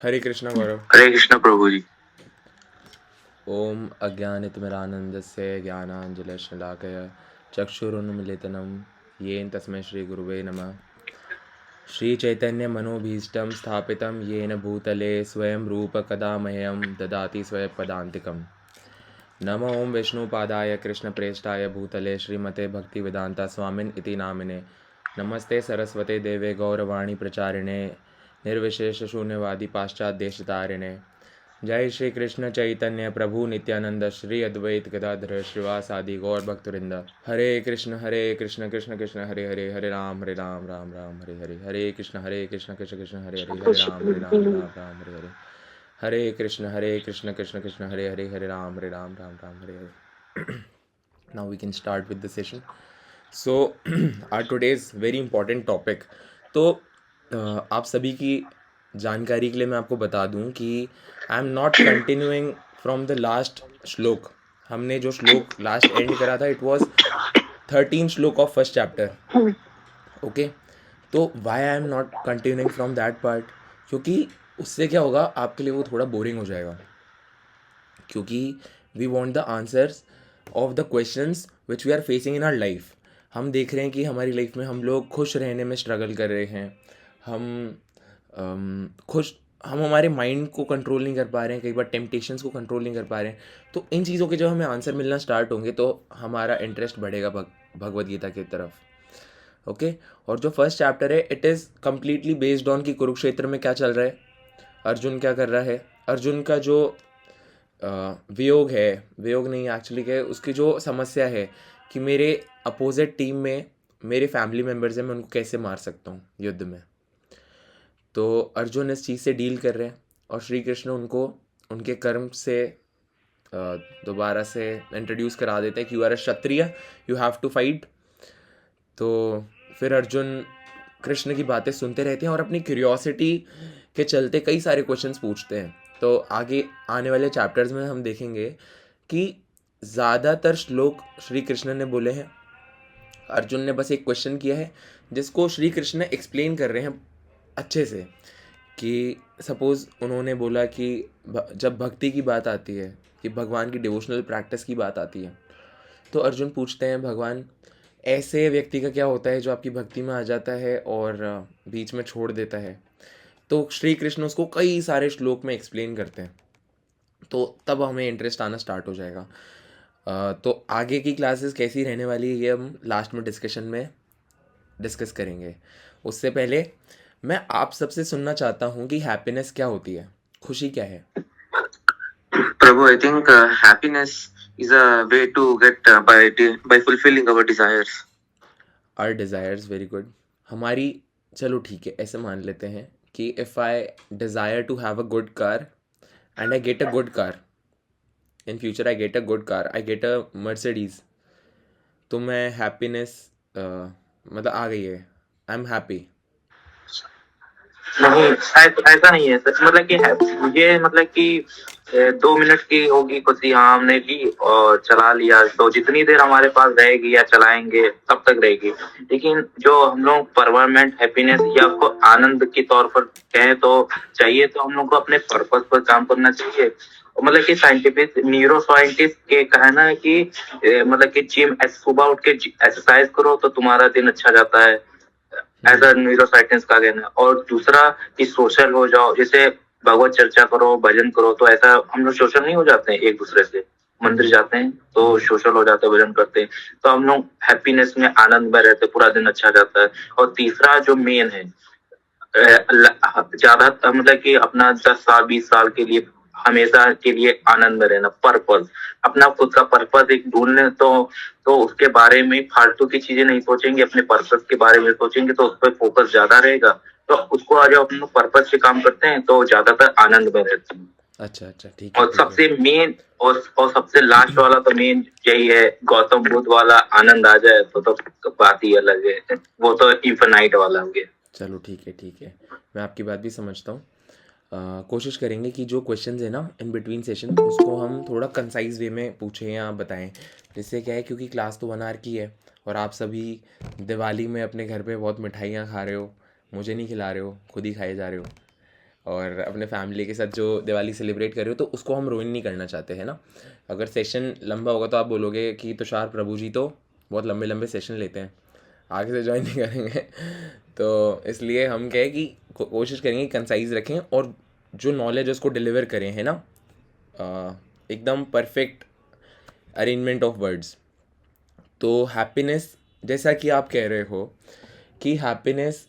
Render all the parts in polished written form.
हरे कृष्णा गौरव। हरे कृष्ण प्रभु जी। ओम अज्ञानतिमिरान्धस्य ज्ञानाञ्जलिशलाकया चक्षुरुन्मीलितं येन तस्मै श्रीगुरुवे नमः। श्रीचैतन्यमनोभीष्टं स्थापितं येन भूतले स्वयं रूप कदा मह्यं ददाति स्वयं। नमो ओं विष्णुपादाय कृष्णप्रेष्ठाय भूतले श्रीमते भक्तिवेदांता स्वामिन् इति नामिने। नमस्ते सरस्वते देवे गौरवाणी प्रचारिणे निर्विशेषशून्यवादी पाश्चात्यदेशतारिणे। जय श्री कृष्ण चैतन्य प्रभु नित्यानंद श्री अद्वैत गदाधर श्रीवासादि गौर भक्तवृंद। हरे कृष्ण कृष्ण कृष्ण हरे हरे, हरे राम राम राम हरे हरे, हरे कृष्ण कृष्ण कृष्ण हरे हरे, हरे राम राम हरे हरे, हरे कृष्ण कृष्ण कृष्ण हरे हरे, हरे राम राम हरे हरे. Now we can start with the session. So our today's very important topic. तो आप सभी की जानकारी के लिए मैं आपको बता दूं कि I am not continuing from the last श्लोक. हमने जो श्लोक लास्ट एंड करा था इट वाज 13 श्लोक ऑफ फर्स्ट चैप्टर. ओके. तो why I am not continuing from that part, क्योंकि उससे क्या होगा आपके लिए वो थोड़ा बोरिंग हो जाएगा. क्योंकि we want the answers of the questions which we are facing in our life. हम देख रहे हैं कि हमारी लाइफ में हम लोग खुश रहने में स्ट्रगल कर रहे हैं. हम खुश हम हमारे माइंड को कंट्रोल नहीं कर पा रहे हैं, कई बार टेम्पटेशंस को कंट्रोल नहीं कर पा रहे हैं. तो इन चीज़ों के जब हमें आंसर मिलना स्टार्ट होंगे तो हमारा इंटरेस्ट बढ़ेगा भगवद गीता की तरफ. ओके. और जो फर्स्ट चैप्टर है it is completely based on कि कुरुक्षेत्र में क्या चल रहा है, अर्जुन क्या कर रहा है, अर्जुन का जो वियोग है, वियोग नहीं एक्चुअली क्या है, उसकी जो समस्या है कि मेरे अपोजिट टीम में मेरे फैमिली मेम्बर्स हैं, मैं उनको कैसे मार सकता हूँ युद्ध में. तो अर्जुन इस चीज़ से डील कर रहे हैं और श्री कृष्ण उनको उनके कर्म से दोबारा से इंट्रोड्यूस करा देते हैं कि you are a Kshatriya, you have to fight. तो फिर अर्जुन कृष्ण की बातें सुनते रहते हैं और अपनी क्यूरियोसिटी के चलते कई सारे क्वेश्चंस पूछते हैं. तो आगे आने वाले चैप्टर्स में हम देखेंगे कि ज़्यादातर श्लोक श्री कृष्ण ने बोले हैं, अर्जुन ने बस एक क्वेश्चन किया है जिसको श्री कृष्ण एक्सप्लेन कर रहे हैं अच्छे से. कि सपोज़ उन्होंने बोला कि जब भक्ति की बात आती है, कि भगवान की डिवोशनल प्रैक्टिस की बात आती है, तो अर्जुन पूछते हैं भगवान ऐसे व्यक्ति का क्या होता है जो आपकी भक्ति में आ जाता है और बीच में छोड़ देता है. तो श्री कृष्ण उसको कई सारे श्लोक में एक्सप्लेन करते हैं. तो तब हमें इंटरेस्ट आना स्टार्ट हो जाएगा. तो आगे की क्लासेस कैसी रहने वाली है ये हम लास्ट में डिस्कशन में डिस्कस करेंगे. उससे पहले मैं आप सबसे सुनना चाहता हूँ कि हैप्पीनेस क्या होती है, खुशी क्या है. प्रभु, I think happiness is a way to get by fulfilling our desires. Our desires, very good. हमारी, चलो ठीक है, ऐसे मान लेते हैं कि if I desire to have a good car and I get a good car, in future I get a good car, I get a Mercedes, तो मैं हैप्पीनेस मतलब आ गई है, आई एम हैप्पी. नहीं, ऐसा नहीं है सर। मतलब कि ये मतलब कि 2 मिनट की होगी खुशी, हाँ हमने ली और चला लिया, तो जितनी देर हमारे पास रहेगी या चलाएंगे तब तक रहेगी। लेकिन जो हम लोग परमानेंट हैप्पीनेस या को आनंद के तौर पर कहें तो चाहिए, तो हम लोग को अपने पर्पस पर काम करना चाहिए। मतलब कि साइंटिफिक न्यूरो साइंटिस्ट के कहना है कि मतलब कि सुबह उठ के एक्सरसाइज करो तो तुम्हारा दिन अच्छा जाता है, ऐसा न्यूरो साइंटिस्ट का कहना है। और दूसरा कि सोशल हो जाओ, जैसे भगवत चर्चा करो, भजन करो, तो ऐसा हम लोग सोशल नहीं हो जाते हैं एक दूसरे से, मंदिर जाते हैं तो सोशल हो जाते हैं, भजन करते हैं, तो हम लोग हैप्पीनेस में आनंद में रहते, पूरा दिन अच्छा जाता है। और तीसरा जो मेन है, ज्यादा मतलब कि अपना 10 साल 20 साल के लिए हमेशा के लिए आनंद में रहना, पर्पस, अपना खुद का पर्पस एक ढूंढने, तो उसके बारे में फालतू की चीजें नहीं सोचेंगे, अपने पर्पस के बारे में सोचेंगे तो उस पर फोकस ज्यादा रहेगा। तो उसको आज अपने पर्पस से काम करते हैं तो ज्यादातर आनंद में रहते हैं। अच्छा अच्छा, ठीक है और ठीक है. सबसे मेन और सबसे लास्ट वाला तो मेन यही है, गौतम बुद्ध वाला आनंद आ जाए तो बात ही अलग है, वो तो इन्फिनाइट वाला हो गया। चलो ठीक है ठीक है, मैं आपकी बात भी समझता हूँ. कोशिश करेंगे कि जो क्वेश्चंस है ना इन बिटवीन सेशन उसको हम थोड़ा कंसाइज वे में पूछें या बताएं. जिससे क्या है, क्योंकि क्लास तो 1 आवर की है और आप सभी दिवाली में अपने घर पे बहुत मिठाइयाँ खा रहे हो, मुझे नहीं खिला रहे हो, खुद ही खाए जा रहे हो. और अपने फैमिली के साथ जो दिवाली सेलिब्रेट कर रहे हो, तो उसको हम रुइन नहीं करना चाहते हैं ना। अगर सेशन लंबा होगा तो आप बोलोगे कि तुषार प्रभु जी तो बहुत लंबे लंबे सेशन लेते हैं, आगे से ज्वाइन नहीं करेंगे। तो इसलिए हम क्या है कि कोशिश करेंगे कंसाइज रखें और जो नॉलेज है उसको डिलीवर करें, है ना, एकदम परफेक्ट अरेंजमेंट ऑफ वर्ड्स। तो हैप्पीनेस, जैसा कि आप कह रहे हो कि हैप्पीनेस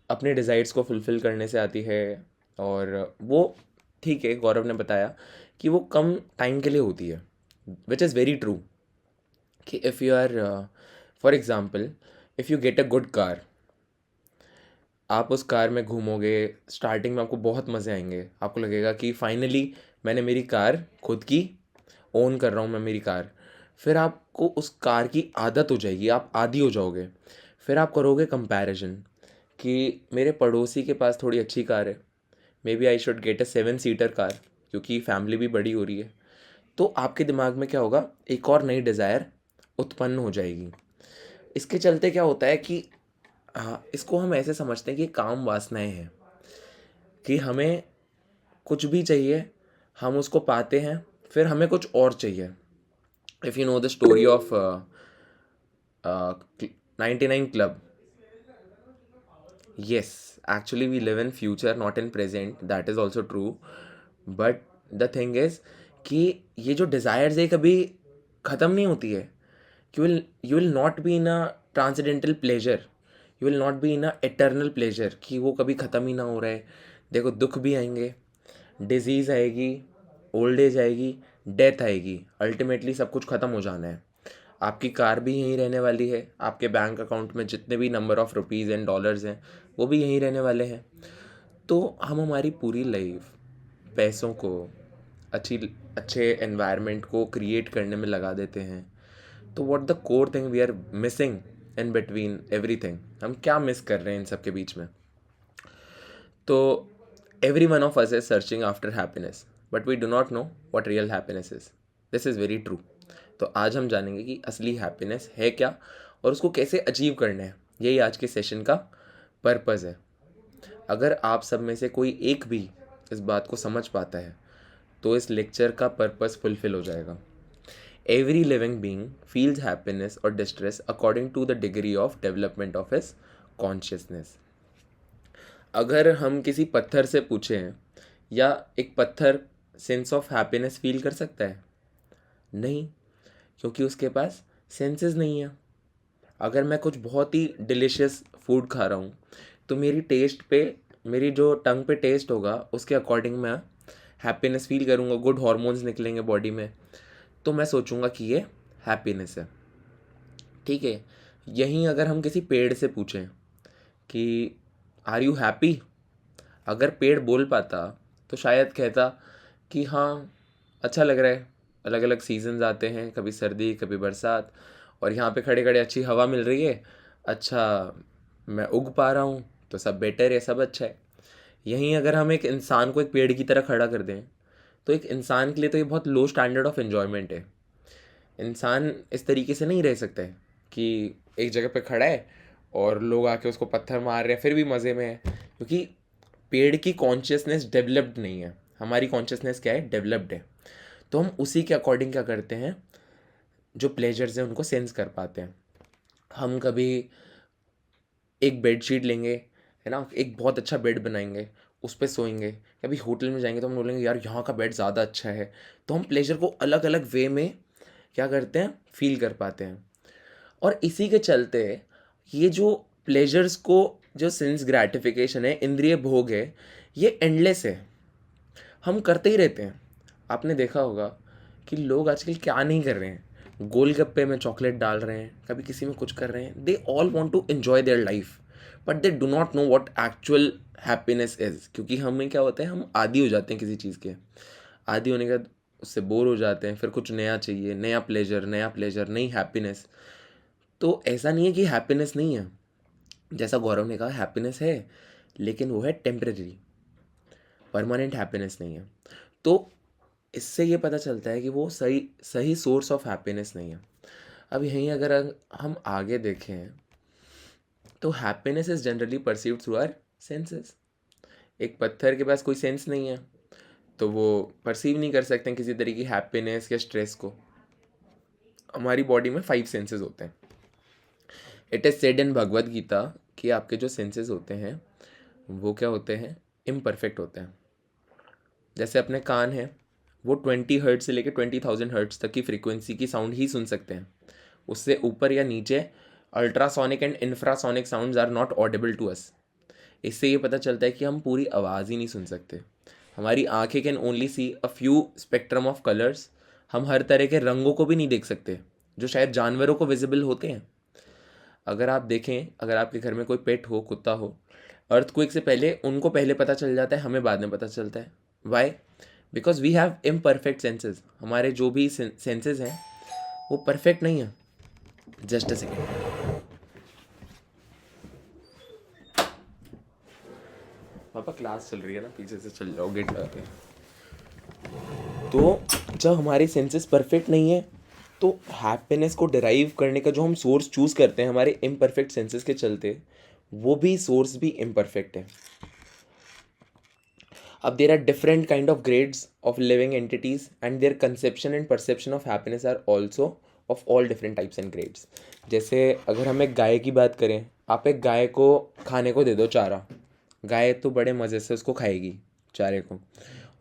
अपने डिज़ायर्स को फुलफ़िल करने से आती है, और वो ठीक है, गौरव ने बताया कि वो कम टाइम के लिए होती है, विच इज़ वेरी ट्रू। कि if you are, for example, if you get a good car, आप उस कार में घूमोगे, स्टार्टिंग में आपको बहुत मज़े आएंगे, आपको लगेगा कि फाइनली मैंने मेरी कार खुद की ओन कर रहा हूँ मैं मेरी कार। फिर आपको उस कार की आदत हो जाएगी, आप आदी हो जाओगे। फिर आप करोगे कंपैरिजन कि मेरे पड़ोसी के पास थोड़ी अच्छी कार है, may be I should get a 7 seater car, क्योंकि फैमिली भी बड़ी हो रही है। तो आपके दिमाग में क्या होगा, एक और नई डिज़ायर उत्पन्न हो जाएगी। इसके चलते क्या होता है कि इसको हम ऐसे समझते हैं कि काम वासनाएं हैं, कि हमें कुछ भी चाहिए, हम उसको पाते हैं, फिर हमें कुछ और चाहिए। If you know the story of 99 club, yes, actually we live in future not in present, that is also true, but the thing is कि ये जो desires है कभी ख़त्म नहीं होती है। You will not be in a transcendental pleasure, you will not be in a eternal pleasure, कि वो कभी ख़त्म ही ना हो रहा है। देखो, दुख भी आएंगे, डिजीज़ आएगी, ओल्ड एज आएगी, डेथ आएगी, अल्टीमेटली सब कुछ ख़त्म हो जाना है। आपकी कार भी यहीं रहने वाली है, आपके बैंक अकाउंट में जितने भी number of rupees and dollars हैं वो भी यहीं रहने वाले हैं। तो हम हमारी पूरी लाइफ पैसों को, अच्छे एनवायरनमेंट को क्रिएट करने में लगा देते हैं। तो what the core thing we are missing in between everything, हम क्या मिस कर रहे हैं इन सब के बीच में। तो every one of us is searching after happiness, but we do not know what real happiness is. This is very true. तो आज हम जानेंगे कि असली हैप्पीनेस है क्या और उसको कैसे अचीव करना है। यही आज के सेशन का पर्पज़ है। अगर आप सब में से कोई एक भी इस बात को समझ पाता है तो इस लेक्चर का पर्पज़ फुलफिल हो जाएगा। Every living being feels happiness और distress according to the degree of development of his consciousness. अगर हम किसी पत्थर से पूछें, या एक पत्थर सेंस ऑफ हैप्पीनेस फील कर सकता है? नहीं, क्योंकि उसके पास सेंसेस नहीं है। अगर मैं कुछ बहुत ही डिलीशियस फूड खा रहा हूँ तो मेरी टेस्ट पे, मेरी जो टंग पे टेस्ट होगा उसके अकॉर्डिंग मैं हैप्पीनेस फील करूँगा, गुड हॉर्मोन्स निकलेंगे बॉडी में, तो मैं सोचूंगा कि ये हैप्पीनेस है। ठीक है, यहीं अगर हम किसी पेड़ से पूछें कि आर यू हैप्पी, अगर पेड़ बोल पाता तो शायद कहता कि हाँ, अच्छा लग रहा है, अलग अलग सीजन्स आते हैं, कभी सर्दी कभी बरसात, और यहाँ पे खड़े खड़े अच्छी हवा मिल रही है, अच्छा मैं उग पा रहा हूँ, तो सब बेटर है, सब अच्छा है। यहीं अगर हम एक इंसान को एक पेड़ की तरह खड़ा कर दें तो एक इंसान के लिए तो ये बहुत लो स्टैंडर्ड ऑफ एन्जॉयमेंट है। इंसान इस तरीके से नहीं रह सकता है कि एक जगह पे खड़ा है और लोग आके उसको पत्थर मार रहे हैं फिर भी मज़े में है, क्योंकि पेड़ की कॉन्शियसनेस डेवलप्ड नहीं है। हमारी कॉन्शियसनेस क्या है, डेवलप्ड है। तो हम उसी के अकॉर्डिंग क्या करते हैं, जो प्लेजर्स हैं उनको सेंस कर पाते हैं। हम कभी एक बेडशीट लेंगे, है ना, एक बहुत अच्छा बेड बनाएंगे, उस पर सोएंगे। कभी होटल में जाएंगे तो हम बोलेंगे यार यहाँ का बेड ज़्यादा अच्छा है। तो हम प्लेजर को अलग अलग वे में क्या करते हैं, फील कर पाते हैं। और इसी के चलते ये जो प्लेजर्स को, जो सेंस ग्रेटिफिकेशन है, इंद्रिय भोग है, ये एंडलेस है, हम करते ही रहते हैं। आपने देखा होगा कि लोग आजकल क्या नहीं कर रहे हैं, गोलगप्पे में चॉकलेट डाल रहे हैं, कभी किसी में कुछ कर रहे हैं। They all want to enjoy their life, but they do not know what actual happiness is. क्योंकि हमें क्या होता है, हम आदी हो जाते हैं किसी चीज़ के, आदी होने के बाद उससे बोर हो जाते हैं, फिर कुछ नया चाहिए, नया प्लेजर, नई हैप्पीनेस। तो ऐसा नहीं है कि हैप्पीनेस नहीं है, जैसा गौरव ने कहा हैप्पीनेस है, लेकिन वो है टेम्परेरी, परमानेंट हैप्पीनेस नहीं है। तो इससे ये पता चलता है कि वो सही सही सोर्स ऑफ हैप्पीनेस नहीं है। अब यहीं अगर हम आगे देखें तो happiness is generally perceived through our senses. एक पत्थर के पास कोई सेंस नहीं है, तो वो परसीव नहीं कर सकते हैं किसी तरह की हैप्पीनेस या स्ट्रेस को। हमारी बॉडी में 5 सेंसेस होते हैं। It is said in Bhagavad Gita कि आपके जो सेंसेस होते हैं वो क्या होते हैं, इम्परफेक्ट होते हैं। जैसे अपने कान हैं, वो 20 हर्ट्ज से लेकर 20,000 हर्ट्ज तक की फ्रीक्वेंसी की साउंड ही सुन सकते हैं। उससे ऊपर या नीचे ultrasonic and infrasonic sounds are not audible to us. इससे ये पता चलता है कि हम पूरी आवाज़ ही नहीं सुन सकते। हमारी आंखें can only see a few spectrum of colours. हम हर तरह के रंगों को भी नहीं देख सकते जो शायद जानवरों को विजिबल होते हैं। अगर आप देखें, अगर आपके घर में कोई पेट हो, कुत्ता हो, अर्थक्वेक से पहले उनको पहले पता चल जाता है, हमें बाद में पता चलता है। Why? Because we have imperfect senses. हमारे जो भी सेंसेस हैं वो परफेक्ट नहीं है। Just a second. पापा क्लास चल रही है ना, पीछे से चल जाओ, गेट लगा के। तो जब हमारे सेंसेस परफेक्ट नहीं है तो हैप्पीनेस को डिराइव करने का जो हम सोर्स चूज़ करते हैं हमारे इम्परफेक्ट सेंसेस के चलते, वो भी सोर्स भी इम्परफेक्ट है। अब there are different kind of grades of living entities and their conception and perception of happiness are also of all different types and grades. जैसे अगर हम एक गाय की बात करें, आप एक गाय को खाने को दे दो चारा, गाय तो बड़े मज़े से उसको खाएगी चारे को।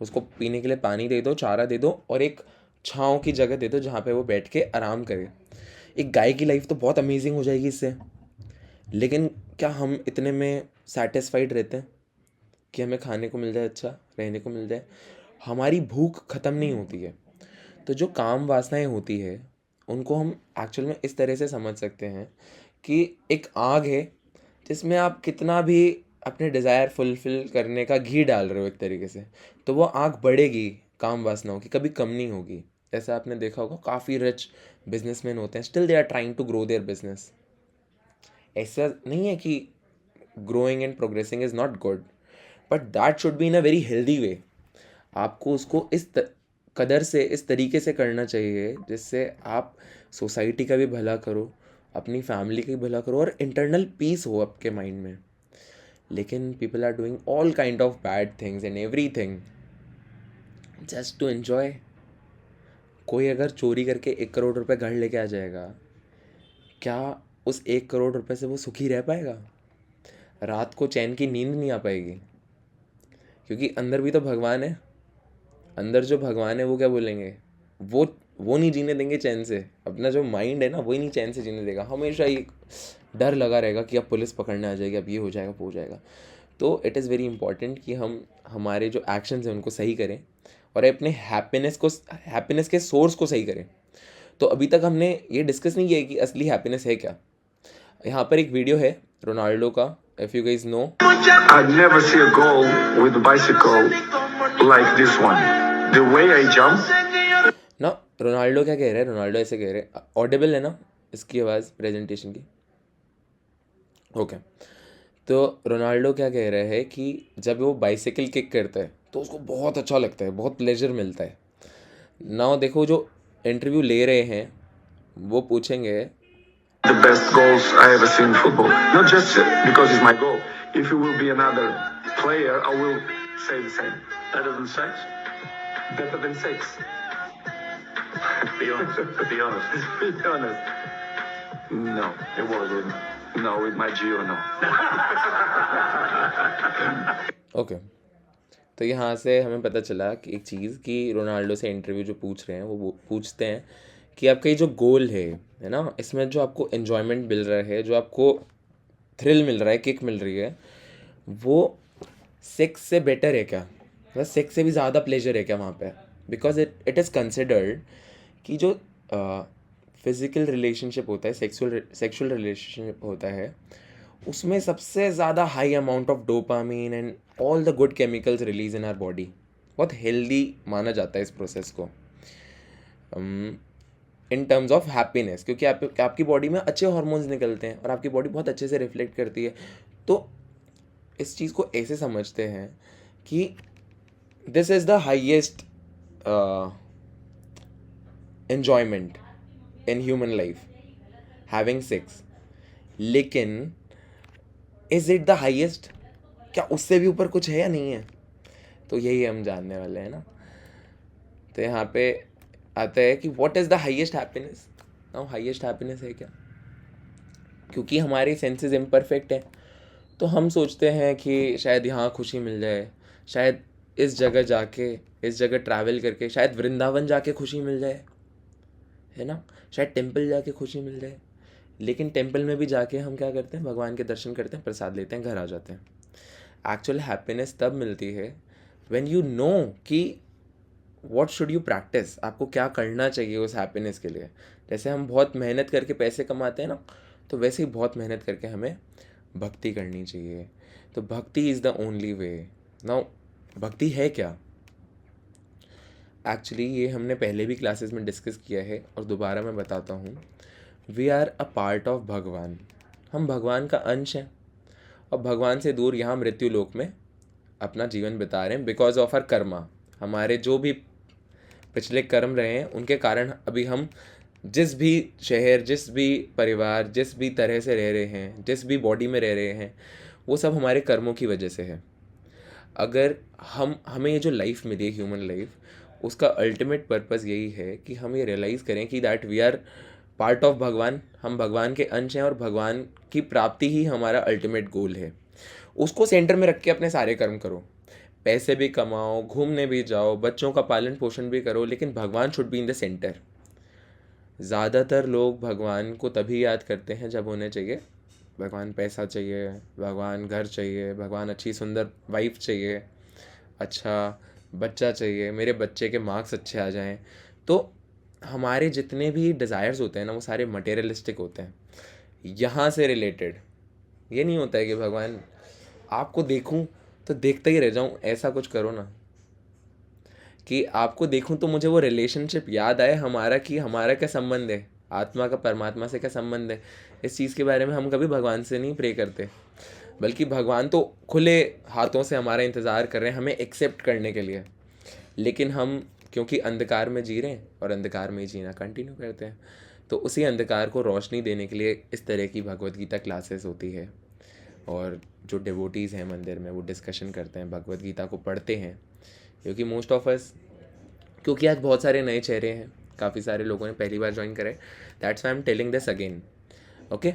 उसको पीने के लिए पानी दे दो, चारा दे दो और एक छाँव की जगह दे दो जहाँ पे वो बैठ के आराम करे। एक गाय की लाइफ तो बहुत अमेजिंग हो जाएगी इससे। लेकिन क्या हम इतने में सेटिस्फाइड रहते हैं कि हमें खाने को मिल जाए, अच्छा रहने को मिल जाए? हमारी भूख ख़त्म नहीं होती है। तो जो काम वासनाएं होती है उनको हम एक्चुअल में इस तरह से समझ सकते हैं कि एक आग है जिसमें आप कितना भी अपने डिज़ायर फुलफ़िल करने का घी डाल रहे हो एक तरीके से, तो वो आग बढ़ेगी काम वासनाओं की, कभी कम नहीं होगी। ऐसा आपने देखा होगा, काफ़ी रिच बिजनेसमैन होते हैं, still they are trying to grow their business. ऐसा नहीं है कि growing and progressing is not good, but that should be in a very healthy way. आपको उसको कदर से, इस तरीके से करना चाहिए जिससे आप सोसाइटी का भी भला करो, अपनी फैमिली का भी भला करो और इंटरनल पीस हो आपके माइंड में। लेकिन people are doing all kind of bad things and everything just to enjoy. कोई अगर चोरी करके 1 करोड़ रुपए घर लेके आ जाएगा, क्या उस 1 करोड़ रुपए से वो सुखी रह पाएगा? रात को चैन की नींद नहीं आ पाएगी, क्योंकि अंदर भी तो भगवान है। अंदर जो भगवान है वो क्या बोलेंगे, वो नहीं जीने देंगे चैन से। अपना जो माइंड है ना, वही नहीं चैन से जीने देगा। हमेशा ये डर लगा रहेगा कि अब पुलिस पकड़ने आ जाएगी, अब ये हो जाएगा, वो हो जाएगा। तो इट इज़ वेरी इंपॉर्टेंट कि हम हमारे जो एक्शंस हैं उनको सही करें और अपने हैप्पीनेस के सोर्स को सही करें। तो अभी तक हमने ये डिस्कस नहीं किया कि असली हैप्पीनेस है क्या। यहाँ पर एक वीडियो है रोनाल्डो का, if you guys know. I'd never see a goal with a bicycle like this one. The way I jump. ना रोनाल्डो क्या कह रहे हैं, रोनाल्डो ऐसे कह रहे हैं, ऑडिबल है ना इसकी आवाज़ प्रेजेंटेशन की? ओके। तो रोनाल्डो क्या कह रहा है कि जब वो बाइसाइकिल किक करता है तो उसको बहुत अच्छा लगता है, बहुत प्लेजर मिलता है। नाउ देखो, जो इंटरव्यू ले रहे हैं वो पूछेंगे The best goals I ever seen in football. Not just because it's my goal. If it will be another player, I will say the same. Better than sex? Better than sex. Be honest. Be honest. Be honest. No, it wasn't. No, with my Gio, no. Okay. तो यहाँ से हमें पता चला कि एक चीज़ कि Ronaldo से इंटरव्यू जो पूछ रहे हैं वो पूछते हैं कि आपका ये जो गोल है ना, इसमें जो आपको एन्जॉयमेंट मिल रहा है, जो आपको थ्रिल मिल रहा है, किक मिल रही है, वो सेक्स से बेटर है क्या, मतलब सेक्स से भी ज़्यादा प्लेजर है क्या वहाँ पे? बिकॉज इट इज़ कंसिडर्ड कि जो फिज़िकल रिलेशनशिप होता है, सेक्सुअल रिलेशनशिप होता है, उसमें सबसे ज़्यादा high amount of dopamine and all the good chemicals release in our body. बहुत हेल्दी माना जाता है इस प्रोसेस को इन टर्म्स ऑफ हैप्पीनेस, क्योंकि आपकी बॉडी में अच्छे हार्मोन्स निकलते हैं और आपकी बॉडी बहुत अच्छे से रिफ्लेक्ट करती है। तो इस चीज़ को ऐसे समझते हैं कि this is the highest enjoyment in human life, having sex. लेकिन इज इट द हाइएस्ट? क्या उससे भी ऊपर कुछ है या नहीं है? तो यही हम जानने वाले हैं ना। तो यहाँ पे आता है कि what is the highest happiness. Now highest happiness है क्या? क्योंकि हमारे सेंसेस इम्परफेक्ट हैं, तो हम सोचते हैं कि शायद यहाँ खुशी मिल जाए, शायद इस जगह जाके, इस जगह ट्रैवल करके, शायद वृंदावन जाके खुशी मिल जाए, है ना, शायद टेम्पल जाके खुशी मिल जाए। लेकिन टेम्पल में भी जाके हम क्या करते हैं? भगवान के दर्शन करते हैं, प्रसाद लेते हैं, घर आ जाते हैं। एक्चुअल हैप्पीनेस तब मिलती है व्हेन यू नो कि व्हाट शुड यू प्रैक्टिस, आपको क्या करना चाहिए उस हैप्पीनेस के लिए। जैसे हम बहुत मेहनत करके पैसे कमाते हैं ना, तो वैसे ही बहुत मेहनत करके हमें भक्ति करनी चाहिए। तो भक्ति is the only way. Now भक्ति है क्या? एक्चुअली ये हमने पहले भी क्लासेस में डिस्कस किया है और दोबारा मैं बताता हूँ। We are a part of भगवान, हम भगवान का अंश हैं और भगवान से दूर यहाँ मृत्यु लोक में अपना जीवन बिता रहे हैं बिकॉज ऑफ आर कर्मा। हमारे जो भी पिछले कर्म रहे हैं उनके कारण अभी हम जिस भी शहर, जिस भी परिवार, जिस भी तरह से रह रहे हैं, जिस भी बॉडी में रह रहे हैं, वो सब हमारे कर्मों की वजह से है। अगर हमें ये जो लाइफ मिली है, ह्यूमन लाइफ, उसका अल्टीमेट पर्पस यही है कि हम ये रियलाइज़ करें कि that we are part of भगवान, हम भगवान के अंश हैं और भगवान की प्राप्ति ही हमारा अल्टीमेट गोल है। उसको सेंटर में रख के अपने सारे कर्म करो, पैसे भी कमाओ, घूमने भी जाओ, बच्चों का पालन पोषण भी करो, लेकिन भगवान should be in the centre. ज़्यादातर लोग भगवान को तभी याद करते हैं जब उन्हें चाहिए भगवान पैसा चाहिए, भगवान घर चाहिए, भगवान अच्छी सुंदर वाइफ चाहिए, अच्छा बच्चा चाहिए, मेरे बच्चे के मार्क्स अच्छे आ जाएं। तो हमारे जितने भी डिज़ायर्स होते हैं ना, वो सारे मटेरियलिस्टिक होते हैं, यहाँ से रिलेटेड। ये नहीं होता है कि भगवान आपको देखूं तो देखता ही रह जाऊं, ऐसा कुछ करो ना कि आपको देखूं तो मुझे वो रिलेशनशिप याद आए हमारा, कि हमारा क्या संबंध है, आत्मा का परमात्मा से क्या संबंध है। इस चीज़ के बारे में हम कभी भगवान से नहीं प्रे करते, बल्कि भगवान तो खुले हाथों से हमारा इंतज़ार कर रहे हैं हमें एक्सेप्ट करने के लिए। लेकिन हम क्योंकि अंधकार में जी रहे हैं और अंधकार में ही जीना कंटिन्यू करते हैं, तो उसी अंधकार को रोशनी देने के लिए इस तरह की भगवद गीता क्लासेस होती है। और जो डिवोटीज़ हैं मंदिर में, वो डिस्कशन करते हैं, भगवद गीता को पढ़ते हैं। क्योंकि मोस्ट ऑफ अस, क्योंकि आज बहुत सारे नए चेहरे हैं, काफ़ी सारे लोगों ने पहली बार ज्वाइन करे, that's why I am telling this again. Okay,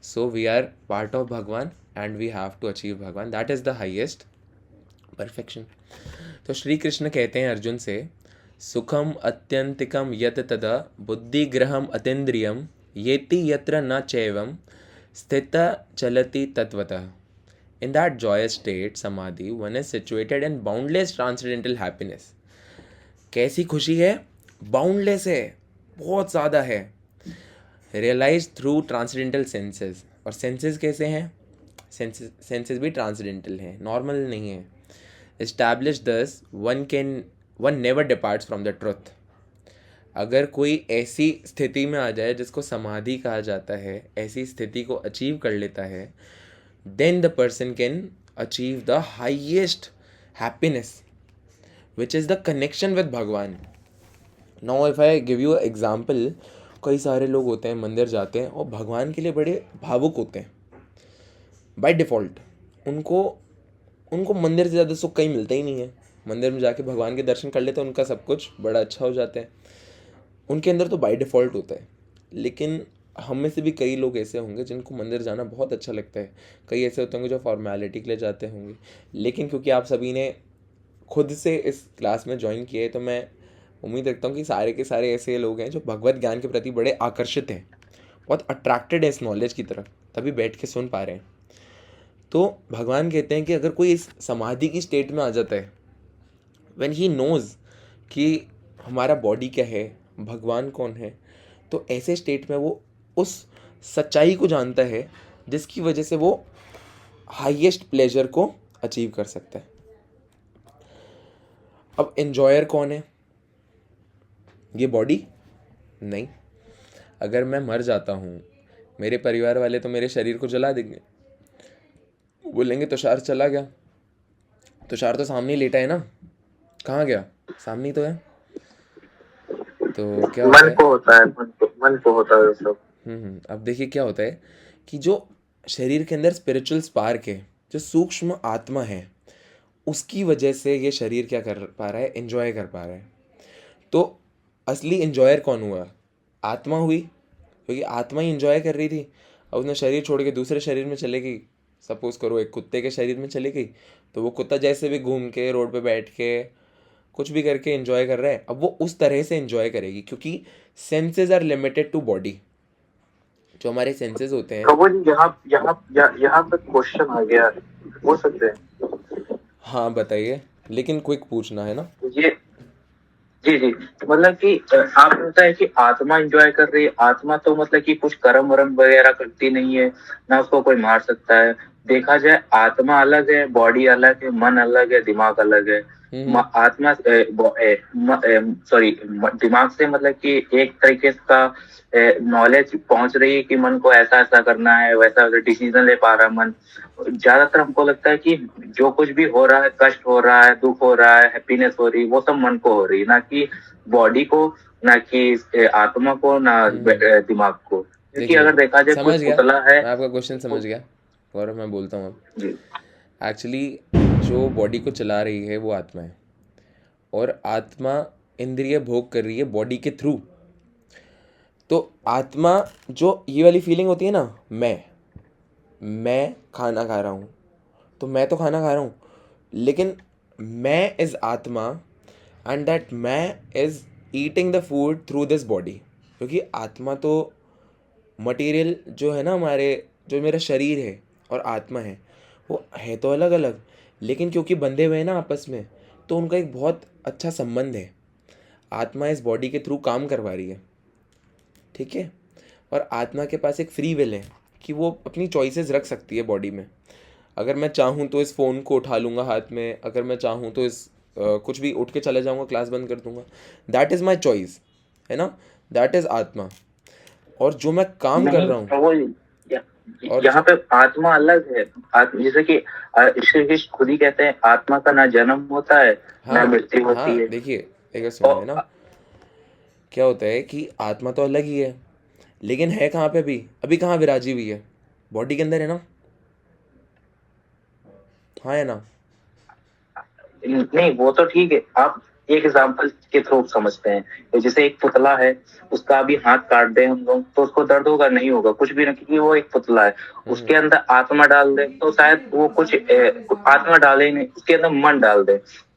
so we are part of भगवान and we have to achieve भगवान, that is the highest perfection. तो श्री कृष्ण कहते हैं अर्जुन से, सुखम अत्यंतिकम यत तदा बुद्धिग्रहम अतीन्द्रियम येति यत्र न चैवम स्थित चलति तत्वतः। In that joyous state, samadhi, one is situated in boundless transcendental happiness. कैसी खुशी है? बाउंडलेस है, बहुत ज़्यादा है। Realise through transcendental senses. और सेंसेस कैसे हैं? सेंसेस भी ट्रांसडेंटल हैं, नॉर्मल नहीं है। एस्टैब्लिश दस one never departs from the truth. अगर कोई ऐसी स्थिति में आ जाए जिसको समाधि कहा जाता है, ऐसी स्थिति को अचीव कर लेता है, then the person can achieve the highest happiness, which is the connection with Bhagwan. Now if I give you an example, कई सारे लोग होते हैं मंदिर जाते हैं और भगवान के लिए बड़े भावुक होते हैं बाय डिफ़ॉल्ट। उनको मंदिर से ज़्यादा सुख कहीं मिलता ही नहीं है। मंदिर में जाके भगवान के दर्शन कर लेते हैं, उनका सब कुछ बड़ा अच्छा हो जाता है, उनके अंदर तो बाय डिफ़ॉल्ट होता है। लेकिन हम में से भी कई लोग ऐसे होंगे जिनको मंदिर जाना बहुत अच्छा लगता है, कई ऐसे होते होंगे जो फॉर्मेलिटी के लिए जाते होंगे। लेकिन क्योंकि आप सभी ने खुद से इस क्लास में ज्वाइन किया है, तो मैं उम्मीद रखता हूँ कि सारे के सारे ऐसे लोग हैं जो भगवत ज्ञान के प्रति बड़े आकर्षित हैं, बहुत अट्रैक्टेड है इस नॉलेज की तरफ, तभी बैठ के सुन पा रहे हैं। तो भगवान कहते हैं कि अगर कोई इस समाधि की स्टेट में आ जाता है, व्हेन ही नोज़ कि हमारा बॉडी क्या है, भगवान कौन है, तो ऐसे स्टेट में वो उस सच्चाई को जानता है जिसकी वजह से वो हाईएस्ट प्लेजर को अचीव कर सकता है। अब एंजॉयर कौन है? ये बॉडी नहीं। अगर मैं मर जाता हूँ, मेरे परिवार वाले तो मेरे शरीर को जला देंगे, बोलेंगे तुषार चला गया। तुषार तो सामने ही लेटा है ना, कहाँ गया? सामने ही तो है। तो क्या होता है? मन को होता है सब। अब देखिए क्या होता है कि जो शरीर के अंदर स्पिरिचुअल स्पार्क है, जो सूक्ष्म आत्मा है उसकी वजह से ये शरीर क्या कर पा रहा है, एंजॉय कर पा रहा है। तो असली एंजॉयर कौन हुआ? आत्मा हुई, क्योंकि आत्मा ही एंजॉय कर रही थी। अब उसने शरीर छोड़ के दूसरे शरीर में चले गई, सपोज करो एक कुत्ते के शरीर में चली गई, तो वो कुत्ता जैसे भी घूम के रोड पे बैठ के कुछ भी करके एंजॉय कर रहा है, अब वो उस तरह से एंजॉय करेगी, क्योंकि senses are limited to body. जो हमारे सेंसेस होते हैं, प्रभु जी यहाँ पे क्वेश्चन आ गया, बोल सकते हैं? हाँ बताइए, लेकिन क्विक पूछना है ना। ये जी मतलब कि आपको पता है कि आत्मा एंजॉय कर रही है। आत्मा तो मतलब कि कुछ कर्म वरम वगैरह करती नहीं है, ना उसको कोई मार सकता है। देखा जाए आत्मा अलग है, बॉडी अलग है, मन अलग है, दिमाग अलग है। आत्मा सॉरी, दिमाग से मतलब कि एक तरीके का नॉलेज पहुंच रही है कि मन को ऐसा ऐसा करना है, वैसा वैसा डिसीजन ले पा रहा है मन। ज्यादातर हमको लगता है कि जो कुछ भी हो रहा है, कष्ट हो रहा है, दुख हो रहा है, हैप्पीनेस हो रही है, वो सब मन को हो रही है, ना कि बॉडी को, ना कि आत्मा को, ना दिमाग को। क्योंकि देखिए, अगर देखा जाए समझ कुछ गया पुतला है। मैं आपका क्वेश्चन, समझ गया। और मैं बोलता हूँ अब, जी एक्चुअली जो बॉडी को चला रही है वो आत्मा है, और आत्मा इंद्रिय भोग कर रही है बॉडी के थ्रू। तो आत्मा, जो ये वाली फीलिंग होती है ना, मैं खाना खा रहा हूँ, तो मैं तो खाना खा रहा हूँ, लेकिन मैं इज़ आत्मा, एंड दैट मैं is eating the food through this body. क्योंकि आत्मा तो मटेरियल जो है ना, हमारे जो मेरा शरीर है और आत्मा है वो है तो अलग अलग, लेकिन क्योंकि बंधे हुए हैं ना आपस में, तो उनका एक बहुत अच्छा संबंध है। आत्मा इस बॉडी के थ्रू काम करवा रही है, ठीक है। और आत्मा के पास एक फ्री विल है कि वो अपनी चॉइसेस रख सकती है बॉडी में। अगर मैं चाहूँ तो इस फ़ोन को उठा लूँगा हाथ में, अगर मैं चाहूँ तो इस कुछ भी उठ के चले जाऊँगा, क्लास बंद कर दूँगा। दैट इज़ माई चॉइस, है ना, दैट इज़ आत्मा। और जो मैं काम कर रहा हूँ, प्रभु जी, और यहाँ पे आत्मा अलग है। जैसे कि श्री कृष्ण खुद ही कहते हैं, आत्मा का ना जन्म होता है, ना मृत्यु होती है। देखिए एक बार सुनिए ना, और क्या होता है कि आत्मा तो अलग ही है, लेकिन है कहाँ पे? अभी कहाँ विराजी हुई है? बॉडी के अंदर है ना, हाँ है ना। नहीं, वो तो ठीक है। आप एक एग्जांपल के थ्रू समझते हैं, जैसे एक पुतला है, उसका अभी हाथ काट दे हम लोग तो उसको दर्द होगा? नहीं होगा, कुछ भी नहीं, क्योंकि वो एक पुतला है। उसके अंदर आत्मा डाल दे तो शायद वो कुछ आत्मा डाले ही नहीं, उसके अंदर मन डाल दे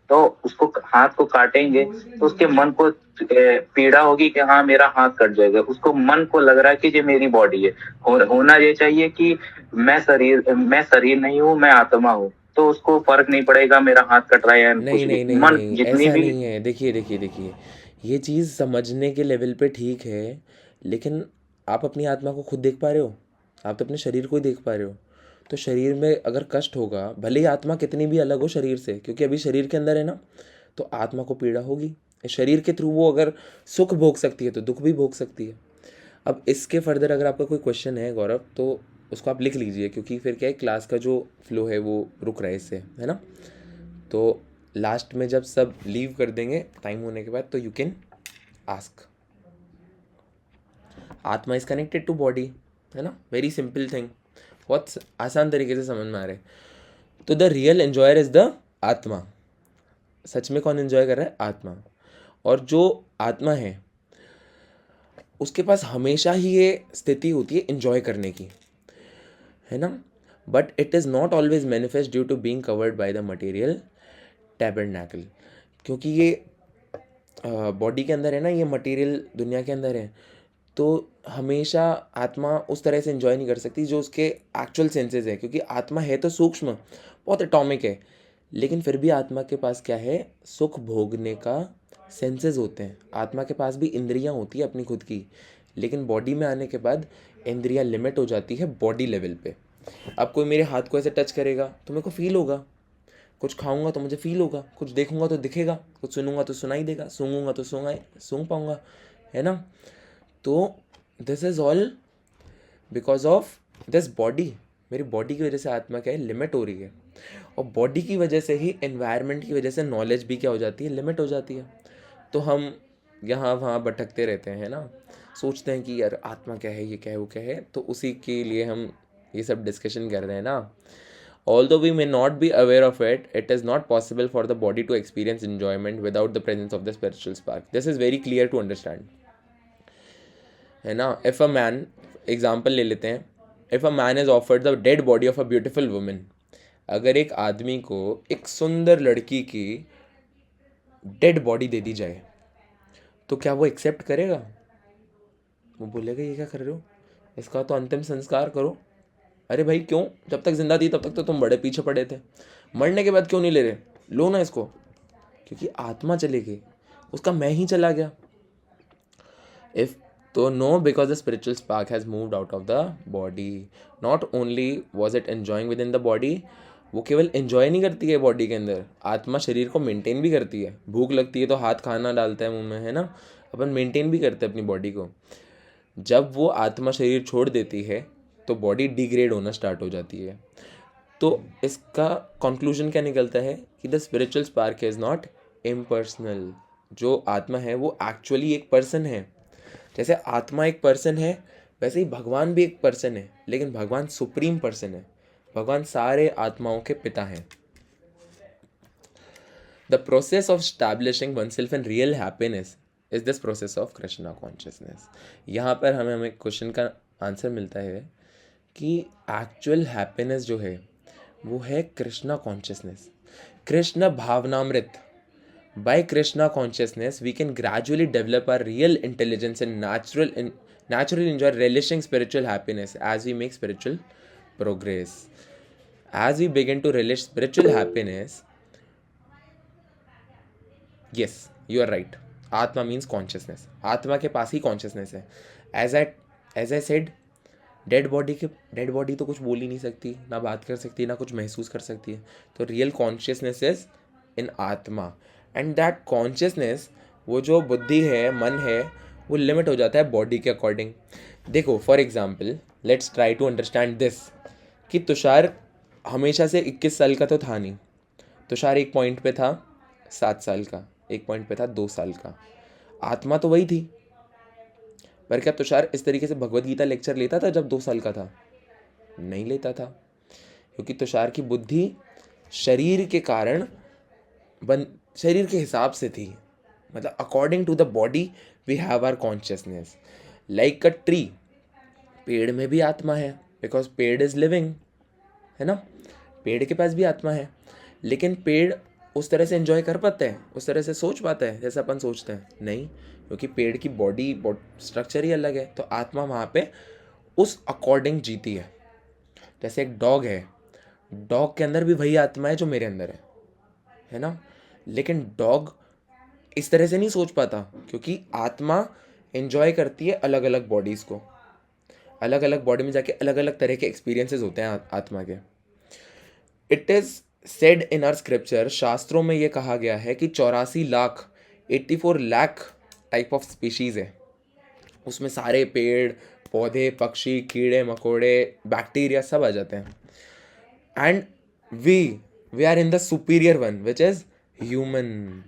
तो उसको हाथ को काटेंगे तो उसके मन को पीड़ा होगी कि हाँ मेरा हाथ कट जाएगा। उसको मन को लग रहा है कि ये मेरी बॉडी है। होना ये चाहिए कि मैं शरीर नहीं हूँ, मैं आत्मा हूँ। तो उसको फर्क नहीं पड़ेगा मेरा हाथ कट रहा है या कुछ नहीं भी। नहीं नहीं मन नहीं, जितनी ऐसा भी नहीं है। देखिए, ये चीज़ समझने के लेवल पे ठीक है, लेकिन आप अपनी आत्मा को खुद देख पा रहे हो? आप तो अपने शरीर को ही देख पा रहे हो। तो शरीर में अगर कष्ट होगा, भले ही आत्मा कितनी भी अलग हो शरीर से, क्योंकि अभी शरीर के अंदर है ना, तो आत्मा को पीड़ा होगी। शरीर के थ्रू वो अगर सुख भोग सकती है तो दुख भी भोग सकती है। अब इसके फर्दर अगर आपका कोई क्वेश्चन है गौरव, तो उसको आप लिख लीजिए, क्योंकि फिर क्या है, क्लास का जो फ्लो है वो रुक रहा है इससे, है ना। तो लास्ट में जब सब लीव कर देंगे टाइम होने के बाद, तो यू कैन आस्क। आत्मा इज कनेक्टेड टू बॉडी, है ना, वेरी सिंपल थिंग, बहुत आसान तरीके से समझ में आ रहा है। तो the real enjoyer is the आत्मा। सच में कौन एंजॉय कर रहा है? आत्मा। और जो आत्मा है उसके पास हमेशा ही ये स्थिति होती है एंजॉय करने की, है ना। But it is not always manifest due to being covered by the material tabernacle. क्योंकि ये बॉडी के अंदर है ना, ये मटेरियल दुनिया के अंदर है, तो हमेशा आत्मा उस तरह से एंजॉय नहीं कर सकती जो उसके एक्चुअल सेंसेस है। क्योंकि आत्मा है तो सूक्ष्म, बहुत एटॉमिक है, लेकिन फिर भी आत्मा के पास क्या है? सुख भोगने का सेंसेस होते हैं। आत्मा के पास भी इंद्रियां होती है अपनी खुद की, लेकिन बॉडी में आने के बाद इंद्रियां लिमिट हो जाती है बॉडी लेवल पे। अब कोई मेरे हाथ को ऐसे टच करेगा तो मेरे को फील होगा, कुछ खाऊंगा तो मुझे फील होगा, कुछ देखूंगा तो दिखेगा, कुछ सुनूंगा तो सुनाई देगा, सूंघूंगा तो सूंघ पाऊंगा, है ना। तो this is all because of this body. मेरी बॉडी की वजह से आत्मा क्या है? लिमिट हो रही है। और बॉडी की वजह से ही, एनवायरनमेंट की वजह से नॉलेज भी क्या हो जाती है? लिमिट हो जाती है। तो हम यहाँ वहाँ भटकते रहते हैं ना, सोचते हैं कि यार आत्मा क्या है, ये क्या है, वो क्या है। तो उसी के लिए हम ये सब डिस्कशन कर रहे हैं ना। Although we may not be aware of it, it is not possible for the body to experience enjoyment without the presence of the spiritual spark. This is very clear to understand. है ना? If a man, example ले लेते हैं, if a man is offered the dead body of a beautiful woman, अगर एक आदमी को एक सुंदर लड़की की डेड बॉडी दे दी जाए तो क्या वो एक्सेप्ट करेगा? वो बोलेगा ये क्या कर रहे हो, इसका तो अंतिम संस्कार करो। अरे भाई क्यों, जब तक जिंदा थी तब तक तो तुम बड़े पीछे पड़े थे, मरने के बाद क्यों नहीं ले रहे? लो ना इसको। क्योंकि आत्मा चली गई, उसका मैं ही चला गया। इफ तो no, because the spiritual spark has moved out of the body. Not only was it enjoying within the body, वो केवल एंजॉय नहीं करती है बॉडी के अंदर, आत्मा शरीर को मेंटेन भी करती है। भूख लगती है तो हाथ खाना डालता है मुंह में, है ना? अपन मेंटेन भी करते हैं अपनी बॉडी को। जब वो आत्मा शरीर छोड़ देती है तो बॉडी डिग्रेड होना स्टार्ट हो जाती है। तो इसका कंक्लूजन क्या निकलता है कि the spiritual spark is not impersonal. जो आत्मा है वो एक्चुअली एक पर्सन है। जैसे आत्मा एक पर्सन है वैसे ही भगवान भी एक पर्सन है, लेकिन भगवान सुप्रीम पर्सन है। भगवान सारे आत्माओं के पिता हैं। The process of establishing oneself in real happiness is this process of Krishna consciousness. यहाँ पर हमें क्वेश्चन का आंसर मिलता है कि एक्चुअल हैप्पीनेस जो है वो है कृष्णा कॉन्शियसनेस, कृष्ण भावनामृत। By Krishna consciousness we can gradually develop our real intelligence and naturally enjoy relishing spiritual happiness as we make spiritual progress. As we begin to relish spiritual happiness, yes, you are right. Atma means consciousness. आत्मा के पास ही consciousness है. As I said, dead body तो कुछ बोल ही नहीं सकती, ना बात कर सकती, ना कुछ महसूस कर सकती है। तो रियल कॉन्शियसनेस इज इन आत्मा, एंड दैट कॉन्शियसनेस, वो जो बुद्धि है, मन है, वो लिमिट हो जाता है बॉडी के अकॉर्डिंग। देखो for example, let's try to understand this कि तुषार हमेशा से 21 साल का तो था नहीं। तुषार एक पॉइंट पे था 7 साल का, एक पॉइंट पे था 2 साल का। आत्मा तो वही थी, पर क्या तुषार इस तरीके से भगवद गीता लेक्चर लेता था जब 2 साल का था? नहीं लेता था, क्योंकि तुषार की बुद्धि शरीर के कारण शरीर के हिसाब से थी। मतलब according to the body we have our consciousness. Like a tree, पेड़ में भी आत्मा है, बिकॉज पेड़ इज लिविंग, है ना? पेड़ के पास भी आत्मा है, लेकिन पेड़ उस तरह से एंजॉय कर पाता है, उस तरह से सोच पाता है जैसे अपन सोचते हैं? नहीं, क्योंकि पेड़ की बॉडी स्ट्रक्चर ही अलग है। तो आत्मा वहाँ पे उस अकॉर्डिंग जीती है। जैसे एक डॉग है, डॉग के अंदर भी वही आत्मा है जो मेरे अंदर है ना? लेकिन डॉग इस तरह से नहीं सोच पाता, क्योंकि आत्मा एंजॉय करती है अलग अलग बॉडीज़ को। अलग अलग बॉडी में जाके अलग अलग तरह के एक्सपीरियंसेस होते हैं आत्मा के। It is said in our scripture, शास्त्रों में ये कहा गया है कि 84 लाख टाइप ऑफ स्पीशीज़ है। उसमें सारे पेड़ पौधे, पक्षी, कीड़े मकोड़े, बैक्टीरिया सब आ जाते हैं। And we are in the superior one which is human.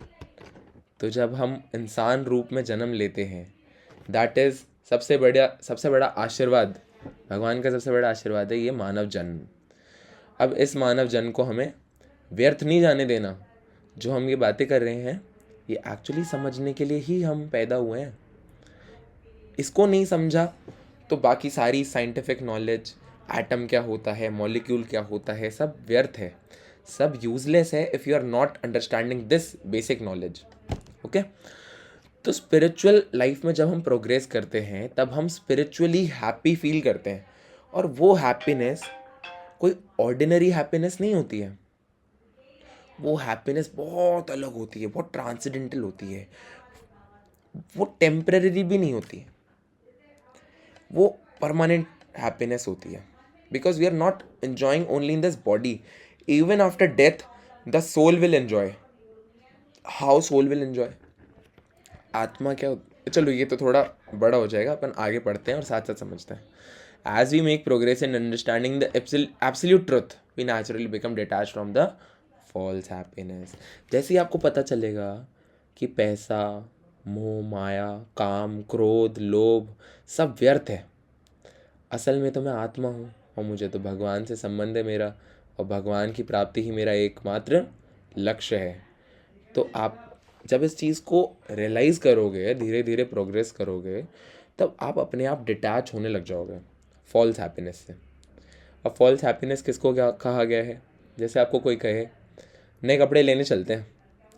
तो जब हम इंसान रूप में जन्म लेते हैं, दैट इज़ सबसे बड़ा आशीर्वाद, भगवान का सबसे बड़ा आशीर्वाद है ये मानव जन्म। अब इस मानव जन्म को हमें व्यर्थ नहीं जाने देना। जो हम ये बातें कर रहे हैं ये एक्चुअली समझने के लिए ही हम पैदा हुए हैं। इसको नहीं समझा तो बाकी सारी साइंटिफिक नॉलेज, एटम क्या होता है, मॉलिक्यूल क्या होता है, सब व्यर्थ है, सब यूजलेस है if you are not understanding this basic knowledge. Okay, तो स्पिरिचुअल लाइफ में जब हम प्रोग्रेस करते हैं तब हम स्पिरिचुअली हैप्पी फील करते हैं, और वो हैप्पीनेस कोई ऑर्डिनरी हैप्पीनेस नहीं होती है। वो हैप्पीनेस बहुत अलग होती है, बहुत ट्रांसेंडेंटल होती है, वो टेम्परेरी भी नहीं होती है, वो परमानेंट हैप्पीनेस होती है। Because we are not enjoying only in this body, even after death the soul will enjoy. How soul will enjoy? आत्मा क्या चलो ये तो थोड़ा बड़ा हो जाएगा, अपन आगे पढ़ते हैं और साथ साथ समझते हैं। As we make progress in understanding the absolute truth, we naturally become detached from the false happiness. जैसे ही आपको पता चलेगा कि पैसा, मोह, माया, काम, क्रोध, लोभ सब व्यर्थ है, असल में तो मैं आत्मा हूँ और मुझे तो भगवान से संबंध है मेरा, और भगवान की प्राप्ति ही मेरा एकमात्र लक्ष्य है। तो आप जब इस चीज़ को रियलाइज़ करोगे, धीरे धीरे प्रोग्रेस करोगे, तब आप अपने आप डिटैच होने लग जाओगे फॉल्स हैप्पीनेस से। अब फॉल्स हैप्पीनेस किसको क्या कहा गया है? जैसे आपको कोई कहे नए कपड़े लेने चलते हैं,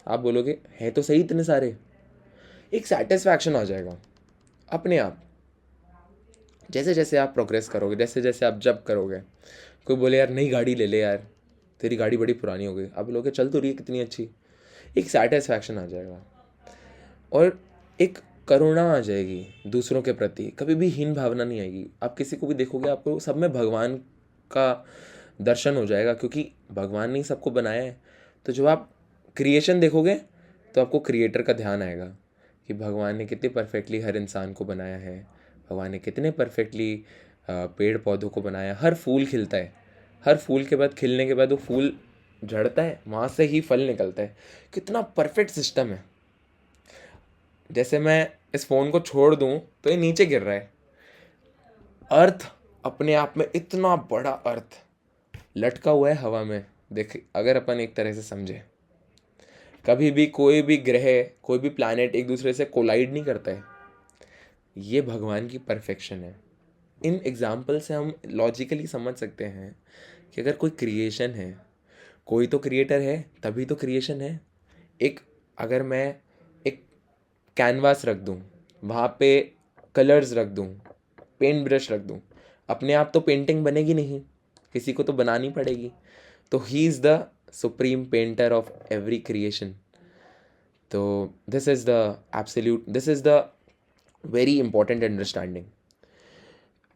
आप बोलोगे है तो सही इतने सारे, एक सेटिस्फैक्शन आ जाएगा अपने आप। जैसे जैसे आप प्रोग्रेस करोगे, जैसे जैसे आप जब करोगे, कोई बोले यार नई गाड़ी ले ले यार, तेरी गाड़ी बड़ी पुरानी हो गई, आप बोलोगे चल तो रही है कितनी अच्छी, एक सेटिस्फैक्शन आ जाएगा और एक करुणा आ जाएगी दूसरों के प्रति। कभी भी हीन भावना नहीं आएगी। आप किसी को भी देखोगे, आपको सब में भगवान का दर्शन हो जाएगा, क्योंकि भगवान ने ही सबको बनाया है। तो जब आप क्रिएशन देखोगे तो आपको क्रिएटर का ध्यान आएगा कि भगवान ने कितने परफेक्टली हर इंसान को बनाया है, भगवान ने कितने परफेक्टली पेड़ पौधों को बनाया। हर फूल खिलता है, हर फूल के बाद खिलने के बाद वो फूल झड़ता है, वहाँ से ही फल निकलता है। कितना परफेक्ट सिस्टम है। जैसे मैं इस फ़ोन को छोड़ दूँ तो ये नीचे गिर रहा है। अर्थ अपने आप में इतना बड़ा अर्थ लटका हुआ है हवा में। देख, अगर अपन एक तरह से समझे, कभी भी कोई भी ग्रह, कोई भी प्लैनेट एक दूसरे से कोलाइड नहीं करता है। ये भगवान की परफेक्शन है। इन एग्जाम्पल से हम लॉजिकली समझ सकते हैं कि अगर कोई क्रिएशन है, कोई तो क्रिएटर है, तभी तो क्रिएशन है। अगर मैं एक कैनवास रख दूँ, वहाँ पे कलर्स रख दूँ, पेंट ब्रश रख दूँ, अपने आप तो पेंटिंग बनेगी नहीं, किसी को तो बनानी पड़ेगी। तो he is the supreme painter of every creation. तो this is the very important understanding.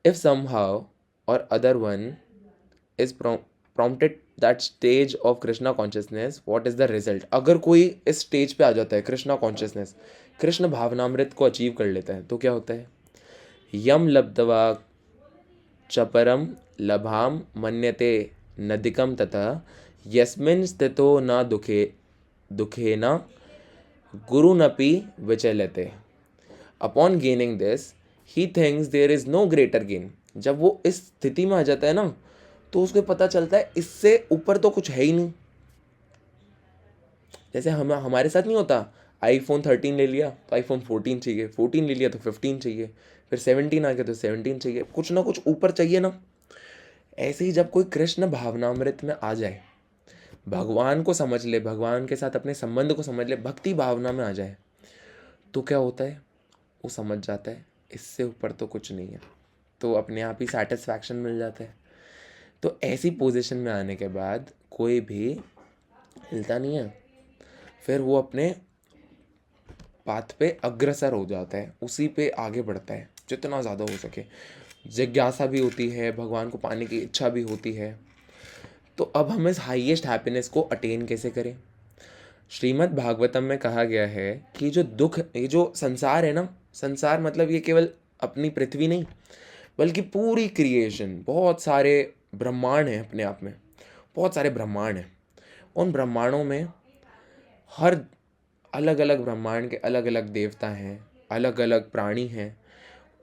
If somehow or other one is prompted that stage of Krishna consciousness, what is the result? अगर कोई इस स्टेज पे आ जाता है, Krishna consciousness, Krishna भावनामृत को achieve कर लेता है, तो क्या होता है? यम लब्धवा चपरम लभाम मन्यते नदिकम तथा यस्मिन् स्थितो न दुखे न गुरुनपि विचलते। Upon gaining this he thinks there is no greater gain. जब वो इस स्थिति में आ जाता है ना, तो उसको पता चलता है इससे ऊपर तो कुछ है ही नहीं। जैसे हमारे साथ नहीं होता, आईफोन 13 ले लिया तो आईफोन 14 चाहिए, 14 ले लिया तो 15 चाहिए, फिर 17 आ गया तो 17 चाहिए, कुछ ना कुछ ऊपर चाहिए ना। ऐसे ही जब कोई कृष्ण भावनामृत में आ जाए, भगवान को समझ ले, भगवान के साथ अपने संबंध को समझ ले, भक्ति भावना में आ जाए, तो क्या होता है? वो समझ जाता है इससे ऊपर तो कुछ नहीं है, तो अपने आप ही सेटिस्फैक्शन मिल जाता है। तो ऐसी पोजीशन में आने के बाद कोई भी हिलता नहीं है, फिर वो अपने पाथ पे अग्रसर हो जाता है, उसी पे आगे बढ़ता है जितना ज़्यादा हो सके। जिज्ञासा भी होती है, भगवान को पाने की इच्छा भी होती है। तो अब हम इस हाईएस्ट हैप्पीनेस को अटेन कैसे करें? श्रीमद् भागवतम में कहा गया है कि जो दुख, ये जो संसार है ना, संसार मतलब ये केवल अपनी पृथ्वी नहीं, बल्कि पूरी क्रिएशन, बहुत सारे ब्रह्मांड हैं अपने आप में, बहुत सारे ब्रह्मांड हैं। उन ब्रह्मांडों में हर अलग अलग ब्रह्मांड के अलग अलग देवता हैं, अलग अलग प्राणी हैं।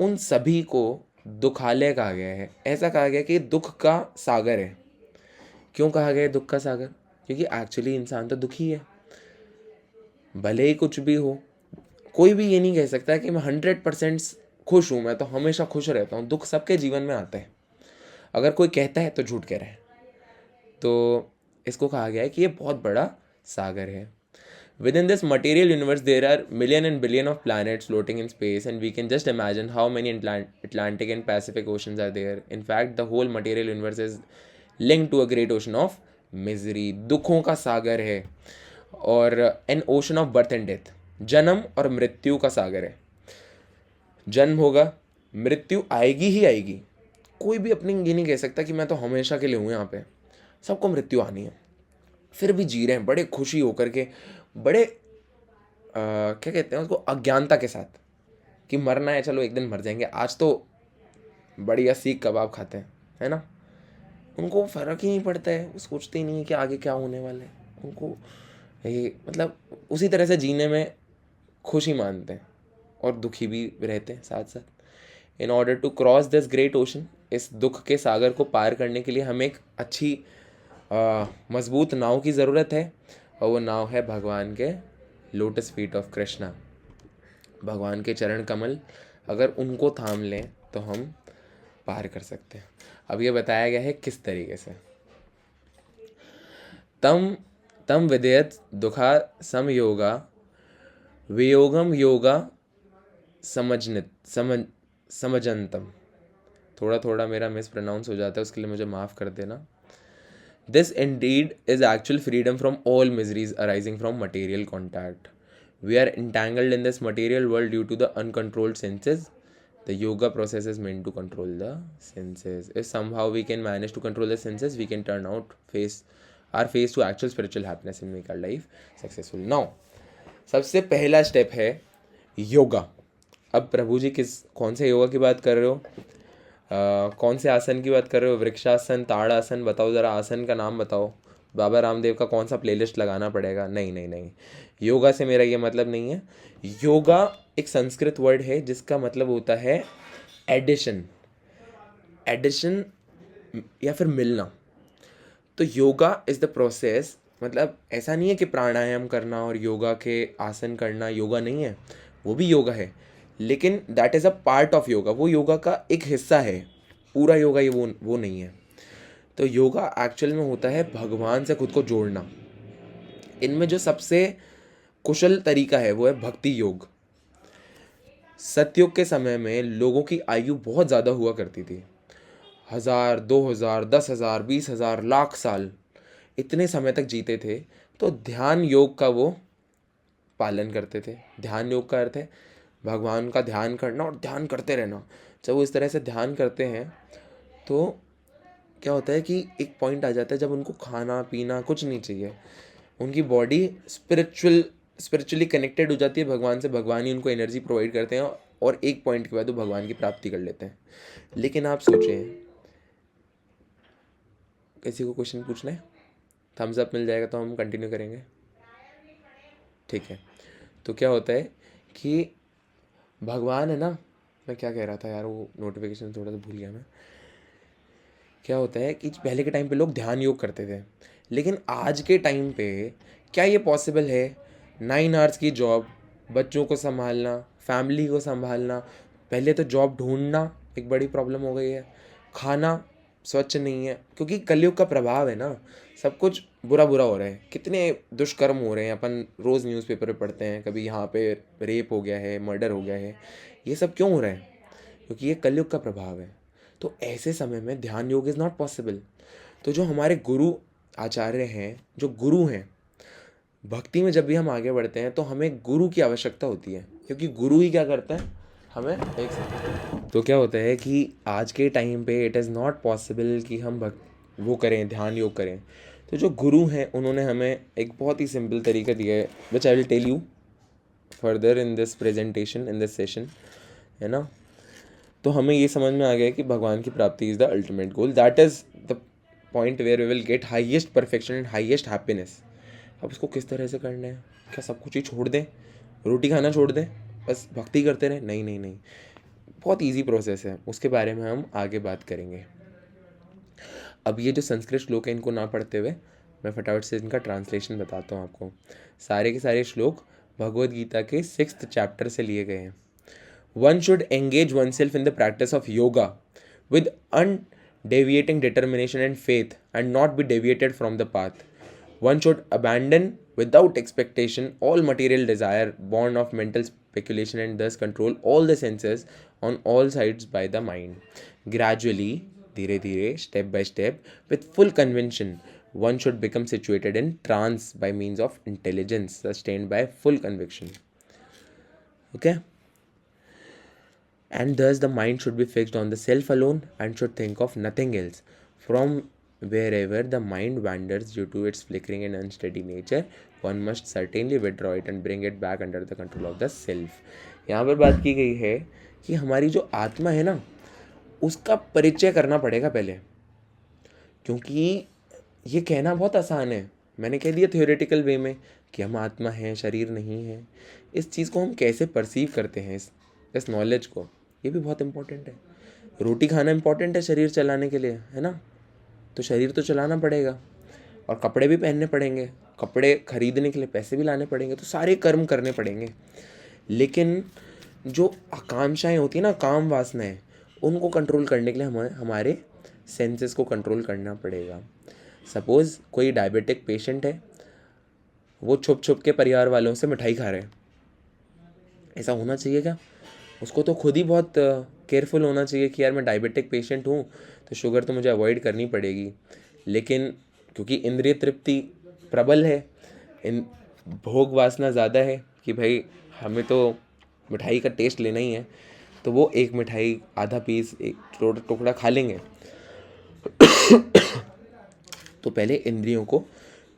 उन सभी को दुखालय कहा गया है। ऐसा कहा गया कि दुख का सागर है। क्यों कहा गया है दुख का सागर? क्योंकि एक्चुअली इंसान तो दुखी है। भले ही कुछ भी हो, कोई भी ये नहीं कह सकता कि मैं 100% खुश हूँ, मैं तो हमेशा खुश रहता हूँ। दुख सबके जीवन में आता है। अगर कोई कहता है तो झूठ कह रहा है। तो इसको कहा गया है कि ये बहुत बड़ा सागर है। Within this material universe, there are million and billion of planets floating in space, and we can just imagine how many Atlantic and Pacific oceans are there. In fact, the whole material universe is linked to a great ocean of misery. दुखों का सागर है, और an ocean of birth and death. जन्म और मृत्यु का सागर है। जन्म होगा, मृत्यु आएगी ही आएगी। कोई भी अपनी ये नहीं कह सकता कि मैं तो हमेशा के लिए हूँ यहाँ पे। सबको मृत्यु आनी है, फिर भी जी रहे हैं बड़े खुशी होकर के, बड़े क्या कहते हैं उसको, अज्ञानता के साथ कि मरना है, चलो एक दिन मर जाएंगे, आज तो बढ़िया सीख कबाब खाते हैं, है ना। उनको फ़र्क ही नहीं पड़ता है, वो सोचते ही नहीं है कि आगे क्या होने वाला है। उनको ये मतलब उसी तरह से जीने में खुशी मानते हैं और दुखी भी रहते हैं साथ साथ। In order to cross this great ocean, इस दुख के सागर को पार करने के लिए हमें एक अच्छी मजबूत नाव की ज़रूरत है, और वो नाव है भगवान के लोटस फीट ऑफ कृष्णा, भगवान के चरण कमल। अगर उनको थाम लें तो हम पार कर सकते हैं। अब ये बताया गया है किस तरीके से। तम तम विदेयत दुखा समयोगा वियोगम योगा समझंतम। थोड़ा थोड़ा मेरा मिस प्रोनाउंस हो जाता है, उसके लिए मुझे माफ़ कर देना। This indeed is actual freedom from all miseries arising from material contact. We are entangled in this material world due to the uncontrolled senses. The yoga process is meant to control the senses. If somehow we can manage to control the senses, we can turn out our face to actual spiritual happiness and make our life successful. Now, सबसे पहला step है योगा। अब प्रभु जी कौन से योगा की बात कर रहे हो? कौन से आसन की बात कर रहे हो? वृक्षासन, ताड़ासन, बताओ ज़रा, आसन का नाम बताओ। बाबा रामदेव का कौन सा प्लेलिस्ट लगाना पड़ेगा? नहीं नहीं नहीं, योगा से मेरा ये मतलब नहीं है। योगा एक संस्कृत वर्ड है जिसका मतलब होता है एडिशन, एडिशन या फिर मिलना। तो योगा इज़ द प्रोसेस, मतलब ऐसा नहीं है कि प्राणायाम करना और योगा के आसन करना योगा नहीं है, वो भी योगा है, लेकिन that is a part of yoga, वो योगा का एक हिस्सा है। पूरा योगा ये वो नहीं है। तो योगा एक्चुअल में होता है भगवान से खुद को जोड़ना। इनमें जो सबसे कुशल तरीका है वो है भक्ति योग। सतयुग के समय में लोगों की आयु बहुत ज़्यादा हुआ करती थी, 1000, 2000, 10,000, 20,000, लाख साल, इतने समय तक जीते थे। तो ध्यान योग का वो पालन करते थे। ध्यान योग का अर्थ है भगवान का ध्यान करना और ध्यान करते रहना। जब वो इस तरह से ध्यान करते हैं तो क्या होता है कि एक पॉइंट आ जाता है जब उनको खाना पीना कुछ नहीं चाहिए, उनकी बॉडी स्पिरिचुअली कनेक्टेड हो जाती है भगवान से, भगवान ही उनको एनर्जी प्रोवाइड करते हैं और एक पॉइंट के बाद वो भगवान की प्राप्ति कर लेते हैं। लेकिन आप सोचें, किसी को क्वेश्चन पूछना है? थम्स अप मिल जाएगा तो हम कंटिन्यू करेंगे, ठीक है। तो क्या होता है कि भगवान है ना, मैं क्या कह रहा था यार, वो नोटिफिकेशन थोड़ा सा भूल गया मैं। क्या होता है कि पहले के टाइम पे लोग ध्यान योग करते थे, लेकिन आज के टाइम पे क्या ये पॉसिबल है? 9 आवर्स की जॉब, बच्चों को संभालना, फैमिली को संभालना, पहले तो जॉब ढूंढना एक बड़ी प्रॉब्लम हो गई है, खाना स्वच्छ नहीं है, क्योंकि कलयुग का प्रभाव है ना, सब कुछ बुरा बुरा हो रहा है, कितने दुष्कर्म हो रहे हैं, अपन रोज़ न्यूज़पेपर में पढ़ते हैं, कभी यहाँ पे रेप हो गया है, मर्डर हो गया है। ये सब क्यों हो रहा है? क्योंकि ये कलयुग का प्रभाव है। तो ऐसे समय में ध्यान योग इज़ नॉट पॉसिबल। तो जो हमारे गुरु आचार्य हैं, जो गुरु हैं, भक्ति में जब भी हम आगे बढ़ते हैं तो हमें गुरु की आवश्यकता होती है, क्योंकि गुरु ही क्या करता है हमें। एक सेकंड। तो क्या होता है कि आज के टाइम पे इट इज़ नॉट पॉसिबल कि हम वो करें, ध्यान योग करें। तो जो गुरु हैं उन्होंने हमें एक बहुत ही सिंपल तरीका दिया है, which I will tell you further in this presentation, in this session, है ना। तो हमें ये समझ में आ गया कि भगवान की प्राप्ति is the ultimate goal, that is the point where we will get highest perfection and highest happiness. अब इसको किस तरह से करना है? क्या सब कुछ ही छोड़ दें, रोटी खाना छोड़ दें, बस भक्ति करते रहें? नहीं नहीं नहीं, बहुत इजी प्रोसेस है, उसके बारे में हम आगे बात करेंगे। अब ये जो संस्कृत श्लोक है इनको ना पढ़ते हुए मैं फटाफट से इनका ट्रांसलेशन बताता हूँ आपको। सारे के सारे श्लोक भगवद गीता के 6th चैप्टर से लिए गए हैं। One should engage oneself in the practice of yoga with undeviating determination and faith and not be deviated from the path. One should abandon without expectation all material desire born of mental speculation and thus control all the senses on all sides by the mind. Gradually, धीरे धीरे, step by step, with full conviction, one should become situated in trance by means of intelligence sustained by full conviction. Okay? And thus the mind should be fixed on the self alone and should think of nothing else. From wherever the mind wanders due to its flickering and unsteady nature, one must certainly withdraw it and bring it back under the control of the self. यहाँ पर बात की गई है कि हमारी जो आत्मा है ना, उसका परिचय करना पड़ेगा पहले, क्योंकि ये कहना बहुत आसान है, मैंने कह दिया थ्योरेटिकल वे में कि हम आत्मा हैं, शरीर नहीं है। इस चीज़ को हम कैसे परसीव करते हैं, इस नॉलेज को, ये भी बहुत इंपॉर्टेंट है। रोटी खाना इंपॉर्टेंट है शरीर चलाने के लिए, है ना, तो शरीर तो चलाना पड़ेगा। और कपड़े भी पहनने पड़ेंगे, कपड़े खरीदने के लिए पैसे भी लाने पड़ेंगे, तो सारे कर्म करने पड़ेंगे। लेकिन जो आकांक्षाएं होती है ना, काम वासनाएं, उनको कंट्रोल करने के लिए हमें हमारे सेंसेस को कंट्रोल करना पड़ेगा। सपोज़ कोई डायबिटिक पेशेंट है, वो छुप छुप के परिवार वालों से मिठाई खा रहे हैं, ऐसा होना चाहिए क्या? उसको तो खुद ही बहुत केयरफुल होना चाहिए कि यार मैं डायबिटिक पेशेंट हूँ तो शुगर तो मुझे अवॉइड करनी पड़ेगी। लेकिन क्योंकि इंद्रिय तृप्ति प्रबल है, इन भोग वासना ज़्यादा है कि भाई हमें तो मिठाई का टेस्ट लेना ही है, तो वो एक मिठाई, आधा पीस, एक टुकड़ा खा लेंगे। तो पहले इंद्रियों को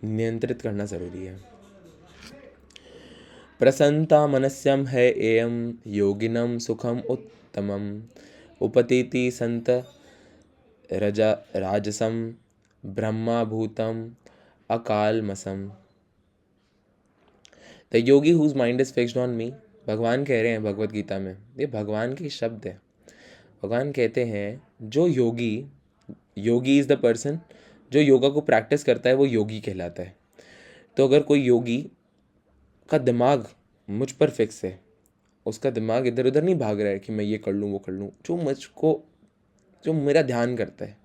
नियंत्रित करना ज़रूरी है। प्रसन्नता मनस्यम है एयम योगिनम सुखम उत्तमम उपतिति संत राजसम ब्रह्माभूतम अकालमसम। The yogi whose mind is fixed on me, भगवान कह रहे हैं भगवत गीता में, ये भगवान के शब्द है। भगवान कहते हैं जो योगी, योगी इज़ द पर्सन जो योगा को प्रैक्टिस करता है, वो योगी कहलाता है। तो अगर कोई योगी का दिमाग मुझ पर फिक्स है, उसका दिमाग इधर उधर नहीं भाग रहा है कि मैं ये कर लूँ वो कर लूँ, जो मेरा ध्यान करता है,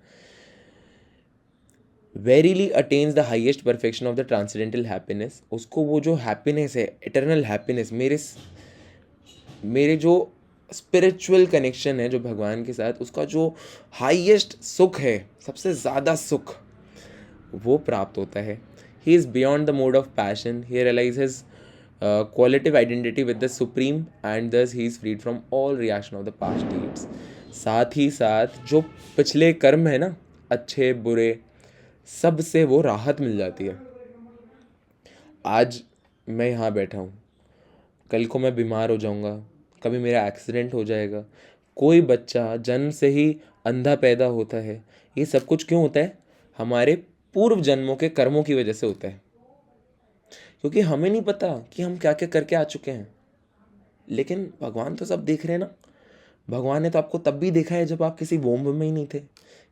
verily attains the highest perfection of the transcendental happiness. उसको वो जो हैप्पीनेस है, इटर्नल हैप्पीनेस, मेरे जो स्पिरिचुअल कनेक्शन है जो भगवान के साथ, उसका जो हाईएस्ट सुख है, सबसे ज़्यादा सुख, वो प्राप्त होता है। He is beyond the mode of passion, he realise his qualitative identity with the supreme and thus he is freed from all reaction of the past deeds। साथ ही साथ जो पिछले कर्म है ना, अच्छे बुरे, सब से वो राहत मिल जाती है। आज मैं यहाँ बैठा हूँ, कल को मैं बीमार हो जाऊँगा, कभी मेरा एक्सीडेंट हो जाएगा, कोई बच्चा जन्म से ही अंधा पैदा होता है, ये सब कुछ क्यों होता है? हमारे पूर्व जन्मों के कर्मों की वजह से होता है। क्योंकि हमें नहीं पता कि हम क्या क्या करके आ चुके हैं, लेकिन भगवान तो सब देख रहे हैं ना। भगवान ने तो आपको तब भी देखा है जब आप किसी वोम्ब में ही नहीं थे,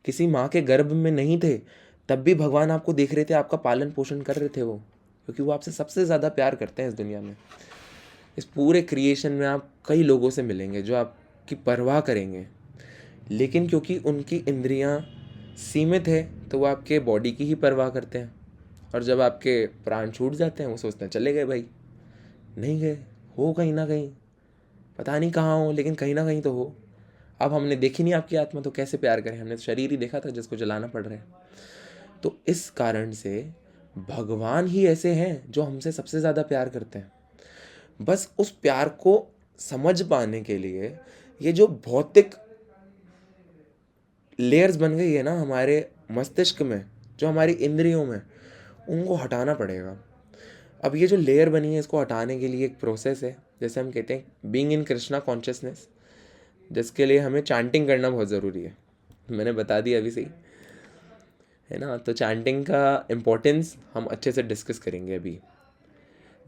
किसी माँ के गर्भ में नहीं थे, तब भी भगवान आपको देख रहे थे, आपका पालन पोषण कर रहे थे वो, क्योंकि वो आपसे सबसे ज़्यादा प्यार करते हैं इस दुनिया में। इस पूरे क्रिएशन में आप कई लोगों से मिलेंगे जो आपकी परवाह करेंगे, लेकिन क्योंकि उनकी इंद्रियां सीमित है तो वो आपके बॉडी की ही परवाह करते हैं। और जब आपके प्राण छूट जाते हैं, वो सोचते हैं चले गए भाई, नहीं गए, हो कहीं ना कहीं, पता नहीं कहाँ हो, लेकिन कहीं ना कहीं तो हो। अब हमने देखी नहीं आपकी आत्मा, तो कैसे प्यार करें? हमने तो शरीर ही देखा था जिसको जलाना पड़ रहा है। तो इस कारण से भगवान ही ऐसे हैं जो हमसे सबसे ज़्यादा प्यार करते हैं। बस उस प्यार को समझ पाने के लिए ये जो भौतिक लेयर्स बन गई है ना हमारे मस्तिष्क में, जो हमारी इंद्रियों में, उनको हटाना पड़ेगा। अब ये जो लेयर बनी है, इसको हटाने के लिए एक प्रोसेस है, जैसे हम कहते हैं बीइंग इन कृष्णा कॉन्शियसनेस, जिसके लिए हमें चैंटिंग करना बहुत ज़रूरी है। मैंने बता दिया अभी से ही, है ना। तो चैंटिंग का इम्पोर्टेंस हम अच्छे से डिस्कस करेंगे अभी।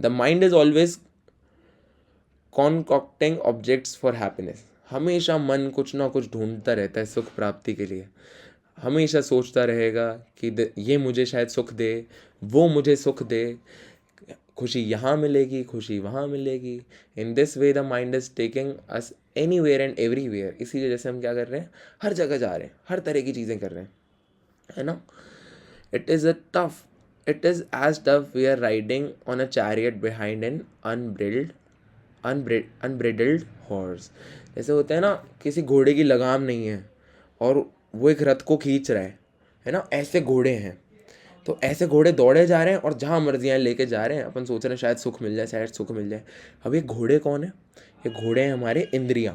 The mind is always concocting objects for happiness. हमेशा मन कुछ ना कुछ ढूंढता रहता है सुख प्राप्ति के लिए। हमेशा सोचता रहेगा कि ये मुझे शायद सुख दे, वो मुझे सुख दे, खुशी यहाँ मिलेगी, खुशी वहाँ मिलेगी। In this way the mind is taking us anywhere and everywhere. इसी वजह से हम क्या कर रहे हैं, हर जगह जा रहे हैं, हर तरह की चीज़ें कर रहे हैं, है ना। It is as though we are riding on a chariot behind an unbridled horse. जैसे होता है ना, किसी घोड़े की लगाम नहीं है और वो एक रथ को खींच रहा है ना, ऐसे घोड़े हैं। तो ऐसे घोड़े दौड़े जा रहे हैं और जहाँ मर्जियाँ लेके जा रहे हैं। अपन सोच रहे हैं शायद सुख मिल जाए, शायद सुख मिल जाए। अब ये घोड़े कौन है? ये घोड़े हैं हमारे इंद्रियाँ।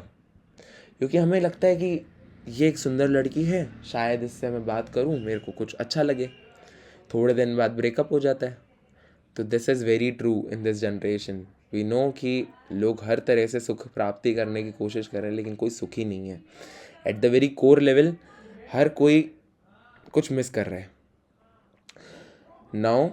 क्योंकि हमें लगता है कि ये एक सुंदर लड़की है, शायद इससे मैं बात करूँ, मेरे को कुछ अच्छा लगे, थोड़े दिन बाद ब्रेकअप हो जाता है। तो this is very true in this generation. We know कि लोग हर तरह से सुख प्राप्ति करने की कोशिश कर रहे हैं, लेकिन कोई सुखी नहीं है। At the very core level हर कोई कुछ मिस कर रहा है। Now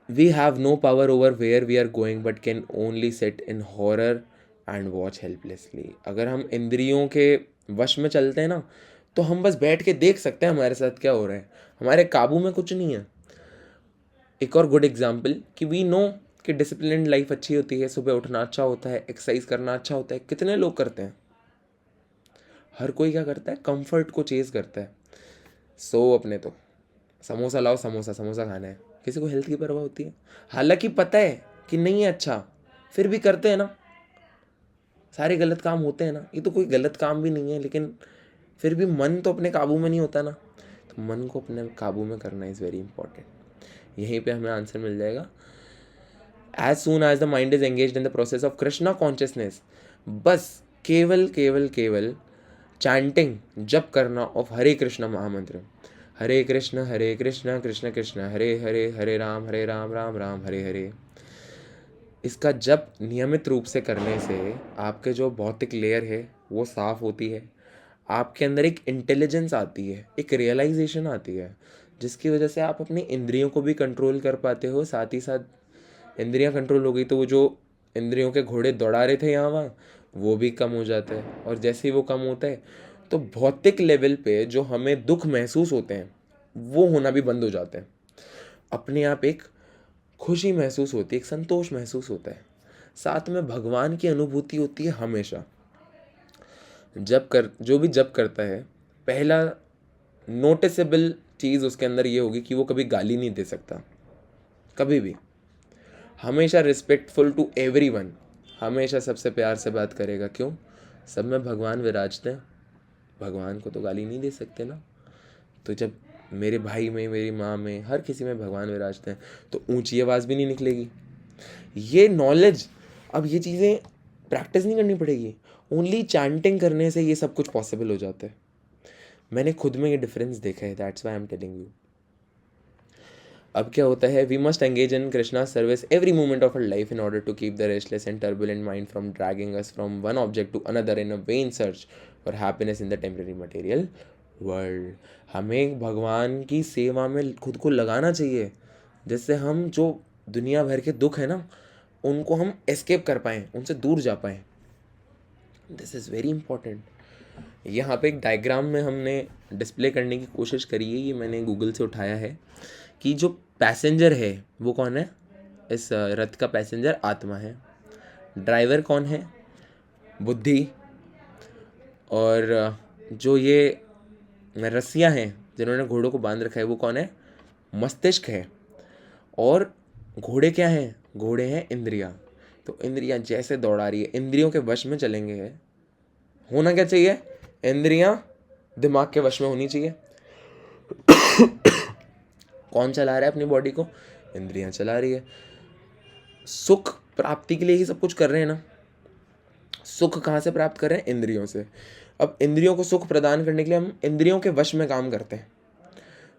we have no power over where we are going but can only sit in horror and watch helplessly. अगर हम इंद्रियों के वश में चलते हैं ना, तो हम बस बैठ के देख सकते हैं हमारे साथ क्या हो रहा है, हमारे काबू में कुछ नहीं है। एक और गुड एग्जाम्पल कि वी नो कि डिसिप्लिन लाइफ अच्छी होती है, सुबह उठना अच्छा होता है, एक्सरसाइज करना अच्छा होता है, कितने लोग करते हैं? हर कोई क्या करता है? कंफर्ट को चेज करता है। अपने तो समोसा लाओ, समोसा समोसा खाना है, किसी को हेल्थ की परवाह होती है? हालांकि पता है कि नहीं है अच्छा, फिर भी करते हैं ना। सारे गलत काम होते हैं ना, ये तो कोई गलत काम भी नहीं है, लेकिन फिर भी मन तो अपने काबू में नहीं होता ना, तो मन को अपने काबू में करना इज़ वेरी इंपॉर्टेंट। यहीं पे हमें आंसर मिल जाएगा। As soon as the mind is engage in the process of Krishna consciousness, बस केवल केवल केवल चैंटिंग, जप करना ऑफ हरे कृष्णा महामंत्र, हरे कृष्ण कृष्ण कृष्ण हरे हरे, हरे राम राम राम हरे हरे, इसका जप नियमित रूप से करने से आपके जो भौतिक लेयर है वो साफ होती है, आपके अंदर एक इंटेलिजेंस आती है, एक रियलाइजेशन आती है, जिसकी वजह से आप अपनी इंद्रियों को भी कंट्रोल कर पाते हो। साथ ही साथ इंद्रियां कंट्रोल हो गई तो वो जो इंद्रियों के घोड़े दौड़ा रहे थे यहाँ वहाँ, वो भी कम हो जाता है। और जैसे ही वो कम होता है तो भौतिक लेवल पे जो हमें दुख महसूस होते हैं वो होना भी बंद हो जाते हैं। अपने आप एक खुशी महसूस होती है, एक संतोष महसूस होता है, साथ में भगवान की अनुभूति होती है हमेशा। जो भी जप करता है, पहला नोटिसेबल चीज़ उसके अंदर ये होगी कि वो कभी गाली नहीं दे सकता, कभी भी। हमेशा रिस्पेक्टफुल टू एवरीवन, हमेशा सबसे प्यार से बात करेगा। क्यों? सब में भगवान विराजते हैं, भगवान को तो गाली नहीं दे सकते ना। तो जब मेरे भाई में, मेरी माँ में, हर किसी में भगवान विराजते हैं तो ऊंची आवाज़ भी नहीं निकलेगी। ये नॉलेज, अब ये चीज़ें प्रैक्टिस नहीं करनी पड़ेगी, ओनली चैंटिंग करने से ये सब कुछ पॉसिबल हो जाता है। मैंने खुद में ये डिफरेंस देखा है, that's why I am telling you. अब क्या होता है, we must engage in Krishna service every moment of our life in order to keep the restless and turbulent mind from dragging us from one object to another in a vain search for happiness in the temporary material world. हमें भगवान की सेवा में खुद को लगाना चाहिए, जिससे हम जो दुनिया भर के दुख है ना, उनको हम एस्केप कर पाएँ, उनसे दूर जा पाएँ। This is very important. यहाँ पे एक डायग्राम में हमने डिस्प्ले करने की कोशिश करी है, ये मैंने गूगल से उठाया है, कि जो पैसेंजर है वो कौन है? इस रथ का पैसेंजर आत्मा है। ड्राइवर कौन है? बुद्धि। और जो ये रस्सियाँ हैं जिन्होंने घोड़ों को बांध रखा है वो कौन है? मस्तिष्क है। और घोड़े क्या हैं? घोड़े हैं इंद्रियाँ। तो इंद्रियाँ जैसे दौड़ा रही है, इंद्रियों के वश में चलेंगे। होना क्या चाहिए? इंद्रियां दिमाग के वश में होनी चाहिए। कौन चला रहा है अपनी बॉडी को? इंद्रियां चला रही है। सुख प्राप्ति के लिए ही सब कुछ कर रहे हैं ना। सुख कहाँ से प्राप्त कर रहे हैं? इंद्रियों से। अब इंद्रियों को सुख प्रदान करने के लिए हम इंद्रियों के वश में काम करते हैं।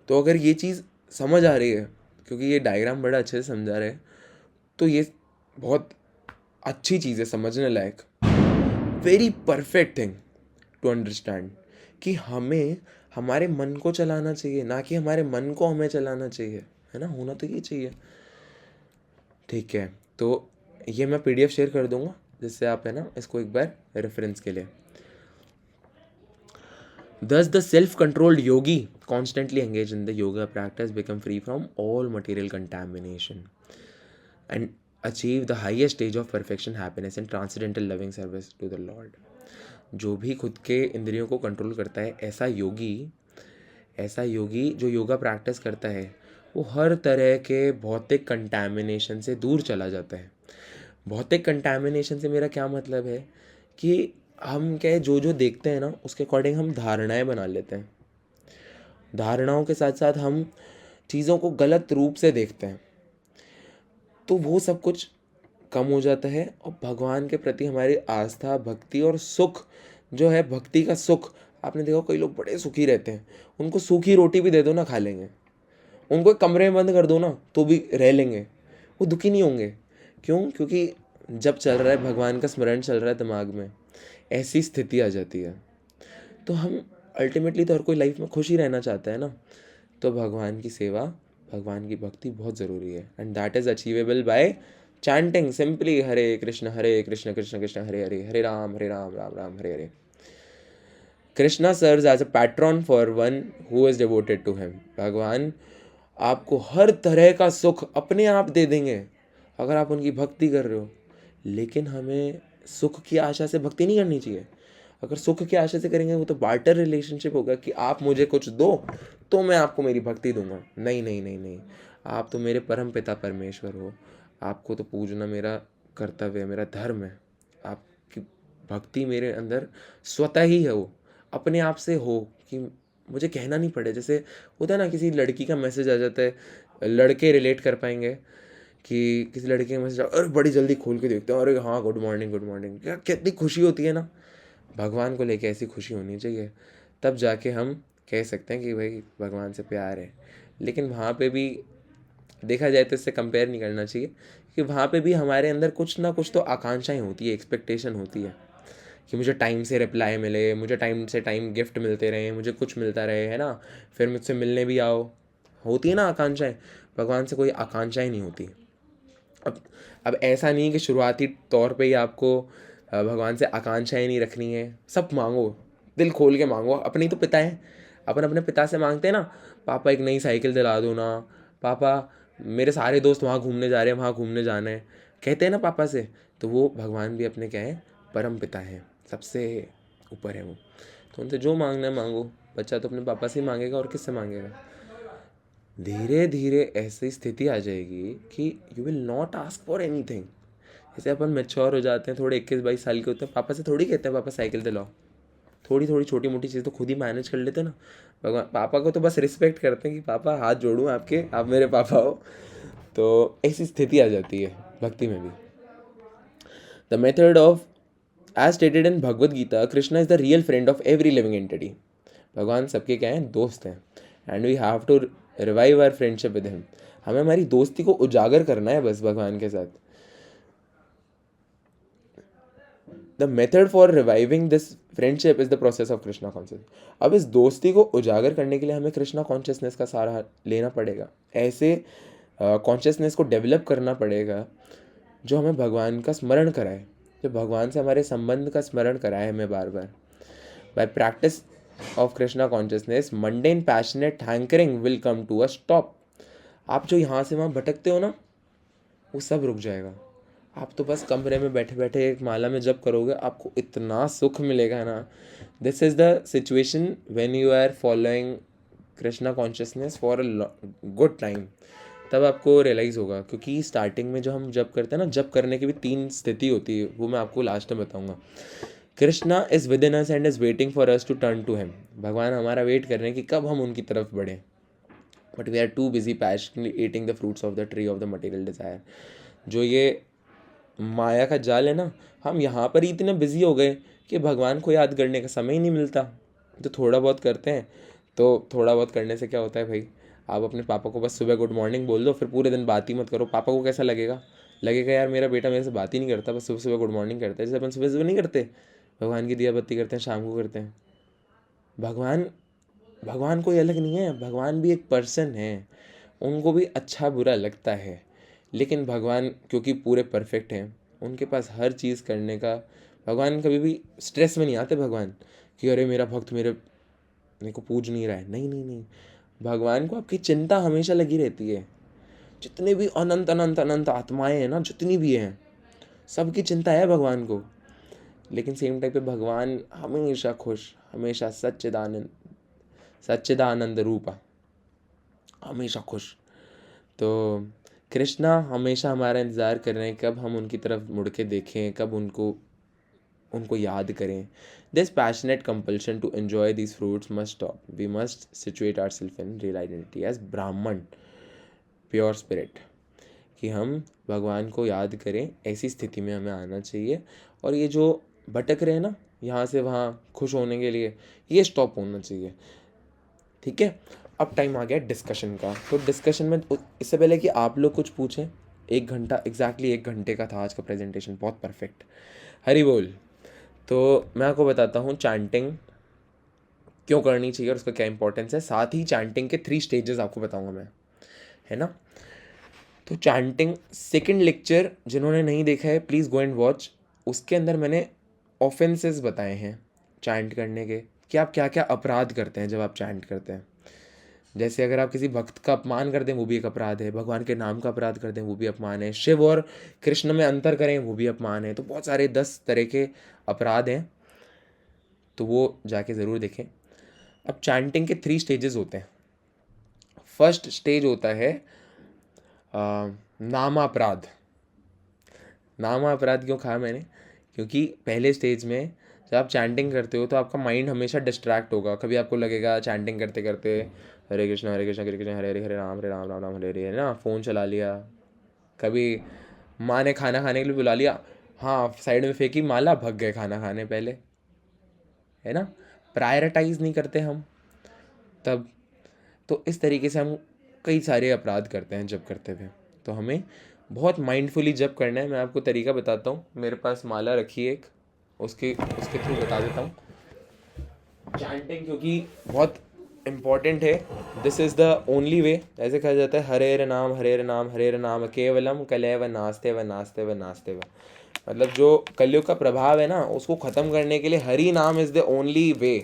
तो अगर ये चीज़ समझ आ रही है, क्योंकि ये डायग्राम बड़ा अच्छे से समझा रहे हैं, तो ये बहुत अच्छी चीज़ है, समझने लायक, very perfect thing to understand, कि हमें हमारे मन को चलाना चाहिए, ना कि हमारे मन को हमें चलाना चाहिए, है ना। होना तो ये चाहिए, ठीक है। तो ये मैं PDF शेयर कर दूंगा, जिससे आप, है ना, इसको एक बार रेफरेंस के लिए। Thus the self-controlled yogi constantly engaged in the yoga practice become free from all material contamination and achieve the highest stage of perfection, happiness and transcendental loving service to the Lord. जो भी खुद के इंद्रियों को control करता है, ऐसा योगी जो योगा प्रैक्टिस करता है, वो हर तरह के भौतिक कंटैमिनेशन से दूर चला जाता है। भौतिक कंटैमिनेशन से मेरा क्या मतलब है कि हम क्या है, जो देखते हैं ना, उसके अकॉर्डिंग हम धारणाएं बना लेते हैं। धारणाओं के साथ साथ हम चीज़ों को गलत रूप से देखते हैं, तो वो सब कुछ कम हो जाता है। और भगवान के प्रति हमारी आस्था, भक्ति और सुख जो है, भक्ति का सुख, आपने देखा कई लोग बड़े सुखी रहते हैं, उनको सूखी रोटी भी दे दो ना, खा लेंगे। उनको एक कमरे में बंद कर दो ना, तो भी रह लेंगे, वो दुखी नहीं होंगे। क्यों? क्योंकि जब चल रहा है, भगवान का स्मरण चल रहा है दिमाग में, ऐसी स्थिति आ जाती है। तो हम अल्टीमेटली तो हर कोई लाइफ में खुश ही रहना चाहता है ना। तो भगवान की सेवा, भगवान की भक्ति बहुत ज़रूरी है, and that is achievable by chanting simply Hare Krishna Krishna Krishna Hare Hare, Hare Ram Ram Ram Hare Hare. Krishna serves as a patron for one who is devoted to him. भगवान आपको हर तरह का सुख अपने आप दे देंगे अगर आप उनकी भक्ति कर रहे हो, लेकिन हमें सुख की आशा से भक्ति नहीं करनी चाहिए। अगर सुख की आशा से करेंगे वो तो बार्टर रिलेशनशिप होगा कि आप मुझे कुछ दो तो मैं आपको मेरी भक्ति दूंगा। नहीं नहीं नहीं नहीं, आप तो मेरे परम पिता परमेश्वर हो, आपको तो पूजना मेरा कर्तव्य है, मेरा धर्म है। आपकी भक्ति मेरे अंदर स्वतः ही है, वो अपने आप से हो कि मुझे कहना नहीं पड़े। जैसे होता है ना, किसी लड़की का मैसेज आ जाता है, लड़के रिलेट कर पाएंगे कि किसी लड़के का मैसेज अरे बड़ी जल्दी खोल के देखते हैं, अरे हाँ गुड मॉर्निंग गुड मॉर्निंग, क्या कितनी खुशी होती है ना। भगवान को लेके ऐसी खुशी होनी चाहिए, तब जाके हम कह सकते हैं कि भाई भगवान से प्यार है। लेकिन वहाँ पे भी देखा जाए तो इससे कंपेयर नहीं करना चाहिए, कि वहाँ पे भी हमारे अंदर कुछ ना कुछ तो आकांक्षाएं होती है, एक्सपेक्टेशन होती है कि मुझे टाइम से रिप्लाई मिले, मुझे टाइम से टाइम गिफ्ट मिलते रहे, मुझे कुछ मिलता रहे, है ना, फिर मुझसे मिलने भी आओ। होती है ना आकांक्षाएं। भगवान से कोई आकांक्षाएं नहीं होती। अब ऐसा नहीं कि शुरुआती तौर पे ही आपको भगवान से आकांक्षाएं नहीं रखनी है, सब मांगो, दिल खोल के मांगो। अपने ही तो पिता है, अपन अपने पिता से मांगते हैं ना, पापा एक नई साइकिल दिला दो ना, पापा मेरे सारे दोस्त वहाँ घूमने जा रहे हैं, वहाँ घूमने जाना है, कहते हैं ना पापा से। तो वो भगवान भी अपने क्या है, परम पिता है, सबसे ऊपर है वो। तो उनसे जो मांगना है मांगो। बच्चा तो अपने पापा से ही मांगेगा, और किससे मांगेगा। धीरे धीरे ऐसी स्थिति आ जाएगी कि you will not ask for anything. जैसे अपन मैच्योर हो जाते हैं, थोड़े 21-22 साल के होते हैं, पापा से थोड़ी कहते हैं पापा साइकिल दिलाओ। थोड़ी थोड़ी छोटी मोटी चीज़ तो खुद ही मैनेज कर लेते हैं ना। भगवान पापा को तो बस रिस्पेक्ट करते हैं कि पापा हाथ जोड़ूं आपके, आप मेरे पापा हो। तो ऐसी स्थिति आ जाती है भक्ति में भी। The method of as stated in Bhagavad Gita, Krishna is the real friend of every living entity. भगवान सबके क्या हैं, दोस्त हैं। And we have to revive our friendship with him. हमें हमारी दोस्ती को उजागर करना है बस भगवान के साथ। The method for reviving this friendship is the process of Krishna consciousness. अब इस दोस्ती को उजागर करने के लिए हमें कृष्णा कॉन्शियसनेस का सहारा लेना पड़ेगा। ऐसे कॉन्शियसनेस को डेवलप करना पड़ेगा जो हमें भगवान का स्मरण कराए, जो भगवान से हमारे संबंध का स्मरण कराए हमें बार बार। By practice of Krishna consciousness, mundane passionate hankering will come to a stop. आप जो यहाँ से वहाँ भटकते हो ना, वो सब रुक जाएगा। आप तो बस कमरे में बैठे बैठे एक माला में जप करोगे, आपको इतना सुख मिलेगा ना। This is the situation when you are following Krishna consciousness for a good time. तब आपको रियलाइज़ होगा, क्योंकि स्टार्टिंग में जो हम जप करते हैं ना, जप करने की भी 3 स्थिति होती है, वो मैं आपको लास्ट में बताऊंगा। Krishna is within us and is waiting for us to turn to him. भगवान हमारा वेट कर रहे हैं कि कब हम उनकी तरफ बढ़ें, but we are too busy passionately eating the fruits of the tree of the material desire. जो ये माया का जाल है ना, हम यहाँ पर ही इतने बिजी हो गए कि भगवान को याद करने का समय ही नहीं मिलता। तो थोड़ा बहुत करते हैं, तो थोड़ा बहुत करने से क्या होता है भाई, आप अपने पापा को बस सुबह गुड मॉर्निंग बोल दो, फिर पूरे दिन बात ही मत करो। पापा को कैसा लगेगा, लगेगा यार मेरा बेटा मेरे से बात ही नहीं करता, बस सुबह सुबह गुड मॉर्निंग करता है। जैसे अपन सुबह सुबह नहीं करते, भगवान की दिया बत्ती करते हैं, शाम को करते हैं। भगवान कोई अलग नहीं है, भगवान भी एक पर्सन है, उनको भी अच्छा बुरा लगता है। लेकिन भगवान क्योंकि पूरे परफेक्ट हैं, उनके पास हर चीज़ करने का, भगवान कभी भी स्ट्रेस में नहीं आते भगवान कि अरे मेरा भक्त मेरे को पूज नहीं रहा है। नहीं नहीं नहीं, भगवान को आपकी चिंता हमेशा लगी रहती है। जितने भी अनंत अनंत अनंत आत्माएं हैं ना, जितनी भी हैं, सबकी चिंता है भगवान को। लेकिन सेम टाइम पे भगवान हमेशा खुश, हमेशा सच्चिदानंद रूपा, हमेशा खुश। तो कृष्णा हमेशा हमारा इंतज़ार कर रहे हैं कब हम उनकी तरफ मुड़ के देखें, कब उनको याद करें। This passionate compulsion to enjoy this fruits must stop. We must situate ourself in real identity as Brahman pure spirit, कि हम भगवान को याद करें। ऐसी स्थिति में हमें आना चाहिए। और ये जो भटक रहे हैं ना यहाँ से वहाँ खुश होने के लिए, ये स्टॉप होना चाहिए। ठीक है, अब टाइम आ गया डिस्कशन का। तो डिस्कशन में इससे पहले कि आप लोग कुछ पूछें, 1 घंटा एग्जैक्टली 1 घंटे का था आज का प्रेजेंटेशन, बहुत परफेक्ट। हरी बोल। तो मैं आपको बताता हूँ चैंटिंग क्यों करनी चाहिए और उसका क्या इंपॉर्टेंस है। साथ ही चैंटिंग के 3 स्टेजेस आपको बताऊँगा मैं, है ना। तो चैंटिंग सेकंड लेक्चर जिन्होंने नहीं देखा है प्लीज़ गो एंड वॉच। उसके अंदर मैंने ऑफेंसेस बताए हैं चैंट करने के, कि आप क्या क्या अपराध करते हैं जब आप चैंट करते हैं। जैसे अगर आप किसी भक्त का अपमान कर दें वो भी एक अपराध है, भगवान के नाम का अपराध कर दें वो भी अपमान है, शिव और कृष्ण में अंतर करें वो भी अपमान है। तो बहुत सारे 10 तरह के अपराध हैं, तो वो जाके ज़रूर देखें। अब चैंटिंग के 3 स्टेजेस होते हैं। फर्स्ट स्टेज होता है नामापराध। नामापराध क्यों कहा मैंने, क्योंकि पहले स्टेज में जब आप चैंटिंग करते हो तो आपका माइंड हमेशा डिस्ट्रैक्ट होगा। कभी आपको लगेगा चैंटिंग करते करते हरे कृष्ण हरे कृष्ण कृष्ण हरे हरे, हरे राम राम राम हरे हरे, है ना, फ़ोन चला लिया। कभी माँ ने खाना खाने के लिए बुला लिया, हाँ साइड में फेंकी माला, भग गए खाना खाने पहले, है ना। प्रायोरिटाइज नहीं करते हम तब। तो इस तरीके से हम कई सारे अपराध करते हैं जब करते हुए। तो हमें बहुत माइंडफुली जब करना है। मैं आपको तरीका बताता हूँ, मेरे पास माला रखी है एक, उसके थ्रू बता देता हूँ चैंटिंग, क्योंकि बहुत इम्पॉर्टेंट है। This is the only way. ऐसे कहा जाता है हरे नाम हरे नाम केवलम कलैव नास्ते व नास्ते व नास्ते व। मतलब जो कलयुग का प्रभाव है ना, उसको ख़त्म करने के लिए हरि नाम इज़ द ओनली वे।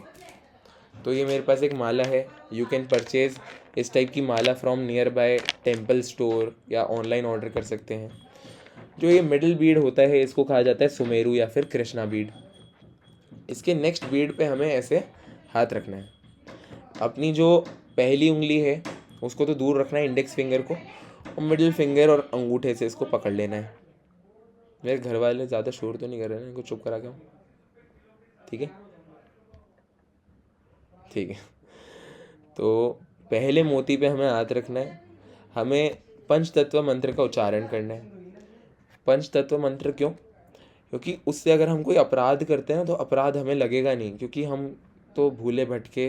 तो ये मेरे पास एक माला है, यू कैन परचेज़ इस टाइप की माला from nearby temple store, या ऑनलाइन ऑर्डर कर सकते हैं। जो ये मिडिल बीड होता है इसको कहा जाता है सुमेरु या फिर कृष्णा बीड। इसके नेक्स्ट बीड पे हमें ऐसे हाथ रखना है। अपनी जो पहली उंगली है उसको तो दूर रखना है, इंडेक्स फिंगर को, और मिडिल फिंगर और अंगूठे से इसको पकड़ लेना है। मेरे घर वाले ज़्यादा शोर तो नहीं कर रहे हैं, इनको चुप करा के, ठीक है ठीक है। तो पहले मोती पे हमें हाथ रखना है। हमें पंचतत्व मंत्र का उच्चारण करना है। पंचतत्व मंत्र क्यों? क्योंकि उससे अगर हम कोई अपराध करते हैं ना तो अपराध हमें लगेगा नहीं, क्योंकि हम तो भूले भटके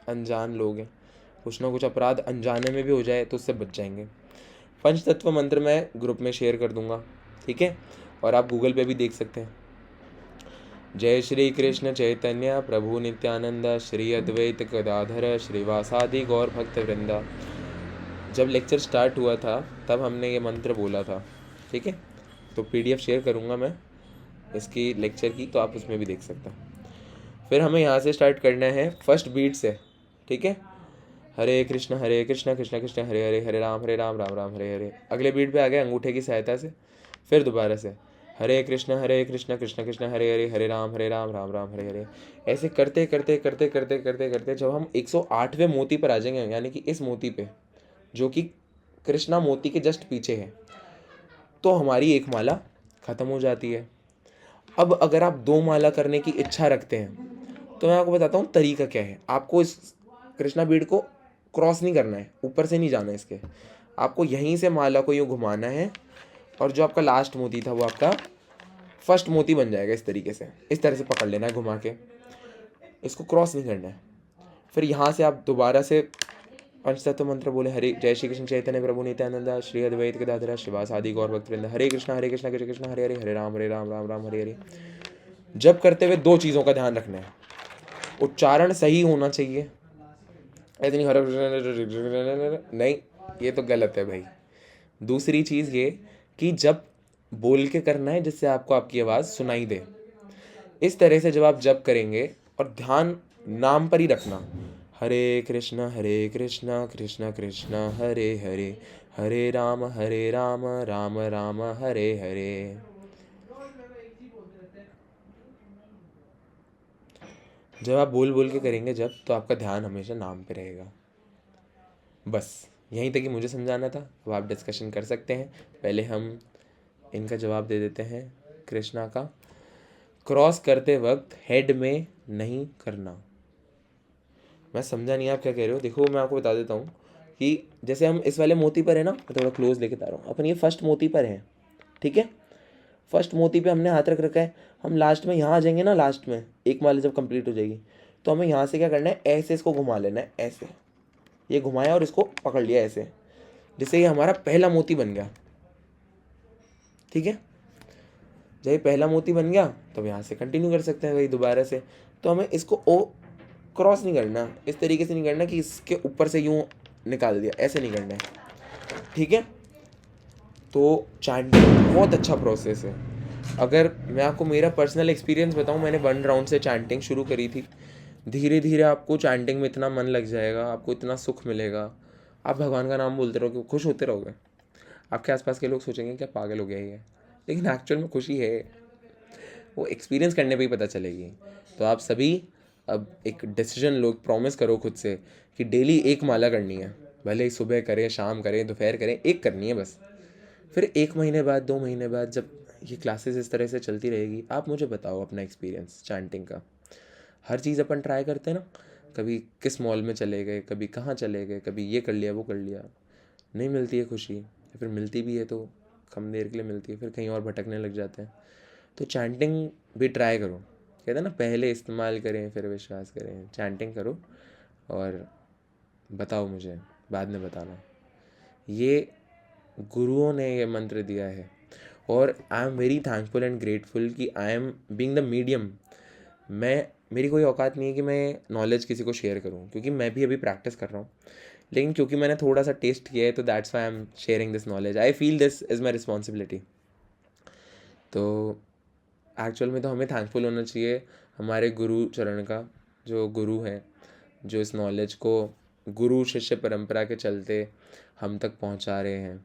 अनजान लोग हैं। कुछ ना कुछ अपराध अनजाने में भी हो जाए तो उससे बच जाएंगे। पंचतत्व मंत्र मैं ग्रुप में शेयर कर दूंगा, ठीक है, और आप गूगल पे भी देख सकते हैं। जय श्री कृष्ण चैतन्य प्रभु नित्यानंद श्री अद्वैत गदाधर श्रीवासादि गौर भक्त वृंदा। जब लेक्चर स्टार्ट हुआ था तब हमने ये मंत्र बोला था, ठीक है। तो PDF शेयर करूँगा मैं इसकी लेक्चर की, तो आप उसमें भी देख सकते हैं। फिर हमें यहाँ से स्टार्ट करना है फर्स्ट बीट से, ठीक है। हरे कृष्ण कृष्ण कृष्ण हरे हरे, हरे राम राम राम हरे हरे। अगले बीट पे आ गए अंगूठे की सहायता से। फिर दोबारा से हरे कृष्ण कृष्ण कृष्ण हरे हरे, हरे राम राम राम हरे हरे। ऐसे करते करते करते करते करते करते जब हम 108वें मोती पर आ जाएंगे, यानी कि इस मोती पे जो कि कृष्णा मोती के जस्ट पीछे है, तो हमारी एक माला ख़त्म हो जाती है। अब अगर आप 2 माला करने की इच्छा रखते हैं तो मैं आपको बताता हूँ तरीका क्या है। आपको इस कृष्णा बीड को क्रॉस नहीं करना है, ऊपर से नहीं जाना है इसके। आपको यहीं से माला को यूँ घुमाना है, और जो आपका लास्ट मोती था वो आपका फर्स्ट मोती बन जाएगा। इस तरीके से इस तरह से पकड़ लेना है घुमा के, इसको क्रॉस नहीं करना है। फिर यहाँ से आप दोबारा से पंचतत्व मंत्र बोले, हरे जय श्री कृष्ण चैतन्य प्रभु नित्यानंद श्री अद्वैत गदाधर श्रीवासादि गौर भक्त वृंद, हरे कृष्ण कृष्ण कृष्ण हरे हरे, हरे राम राम राम हरे हरे। जब करते हुए 2 चीज़ों का ध्यान रखना है। उच्चारण सही होना चाहिए, ऐसे नहीं हरे नहीं, ये तो गलत है भाई। दूसरी चीज़ ये कि जब बोल के करना है जिससे आपको आपकी आवाज़ सुनाई दे। इस तरह से जब आप जप करेंगे, और ध्यान नाम पर ही रखना, हरे कृष्ण कृष्ण कृष्ण हरे हरे, हरे राम राम राम हरे हरे। जब आप बोल बोल के करेंगे जब, तो आपका ध्यान हमेशा नाम पे रहेगा। बस यहीं तक ही मुझे समझाना था। अब आप डिस्कशन कर सकते हैं। पहले हम इनका जवाब दे देते हैं। कृष्णा का क्रॉस करते वक्त हेड में नहीं करना। मैं समझा नहीं आप क्या कह रहे हो। देखो मैं आपको बता देता हूँ कि जैसे हम इस वाले मोती पर है ना, मैं थोड़ा क्लोज लेके आ रहा हूँ। अपन ये फर्स्ट मोती पर है, ठीक है। फर्स्ट मोती पे हमने हाथ रख रखा है। हम लास्ट में यहाँ आ जाएंगे ना, लास्ट में एक माला जब कंप्लीट हो जाएगी तो हमें यहाँ से क्या करना है, ऐसे इसको घुमा लेना है। ऐसे ये घुमाया और इसको पकड़ लिया ऐसे, जिससे ये हमारा पहला मोती बन गया, ठीक है। जब ये पहला मोती बन गया तो यहाँ से कंटिन्यू कर सकते हैं वही दोबारा से। तो हमें इसको क्रॉस नहीं करना, इस तरीके से नहीं करना कि इसके ऊपर से यूँ निकाल दिया, ऐसे नहीं करना है, ठीक है। तो चैंटिंग बहुत अच्छा प्रोसेस है। अगर मैं आपको मेरा पर्सनल एक्सपीरियंस बताऊं, मैंने 1 राउंड से चैंटिंग शुरू करी थी। धीरे धीरे आपको चैंटिंग में इतना मन लग जाएगा, आपको इतना सुख मिलेगा, आप भगवान का नाम बोलते रहोगे, खुश होते रहोगे। आपके आसपास के लोग सोचेंगे क्या पागल हो गया ये, लेकिन एक्चुअल में खुशी है, वो एक्सपीरियंस करने पे ही पता चलेगी। तो आप सभी अब एक डिसीजन लो, प्रॉमिस करो खुद से कि डेली एक माला करनी है, भले ही सुबह करें, शाम करें, दोपहर करें, एक करनी है बस। फिर 1 महीने बाद, 2 महीने बाद जब ये क्लासेस इस तरह से चलती रहेगी, आप मुझे बताओ अपना एक्सपीरियंस चैंटिंग का। हर चीज़ अपन ट्राई करते हैं ना, कभी किस मॉल में चले गए, कभी कहाँ चले गए, कभी ये कर लिया, वो कर लिया, नहीं मिलती है खुशी, या फिर मिलती भी है तो कम देर के लिए मिलती है, फिर कहीं और भटकने लग जाते हैं। तो चैंटिंग भी ट्राई करो, कहते हैं ना पहले इस्तेमाल करें फिर विश्वास करें। चैंटिंग करो और बताओ मुझे, बाद में बताना। ये गुरुओं ने ये मंत्र दिया है और I am very thankful and grateful कि I am being the medium. मेरी कोई औकात नहीं है कि मैं नॉलेज किसी को शेयर करूं, क्योंकि मैं भी अभी प्रैक्टिस कर रहा हूँ, लेकिन क्योंकि मैंने थोड़ा सा टेस्ट किया है तो that's why I am sharing this knowledge. I feel this is my responsibility. तो एक्चुअल में तो हमें थैंकफुल होना चाहिए हमारे गुरु चरण का, जो गुरु हैं, जो इस नॉलेज को गुरु शिष्य परंपरा के चलते हम तक पहुंचा रहे हैं।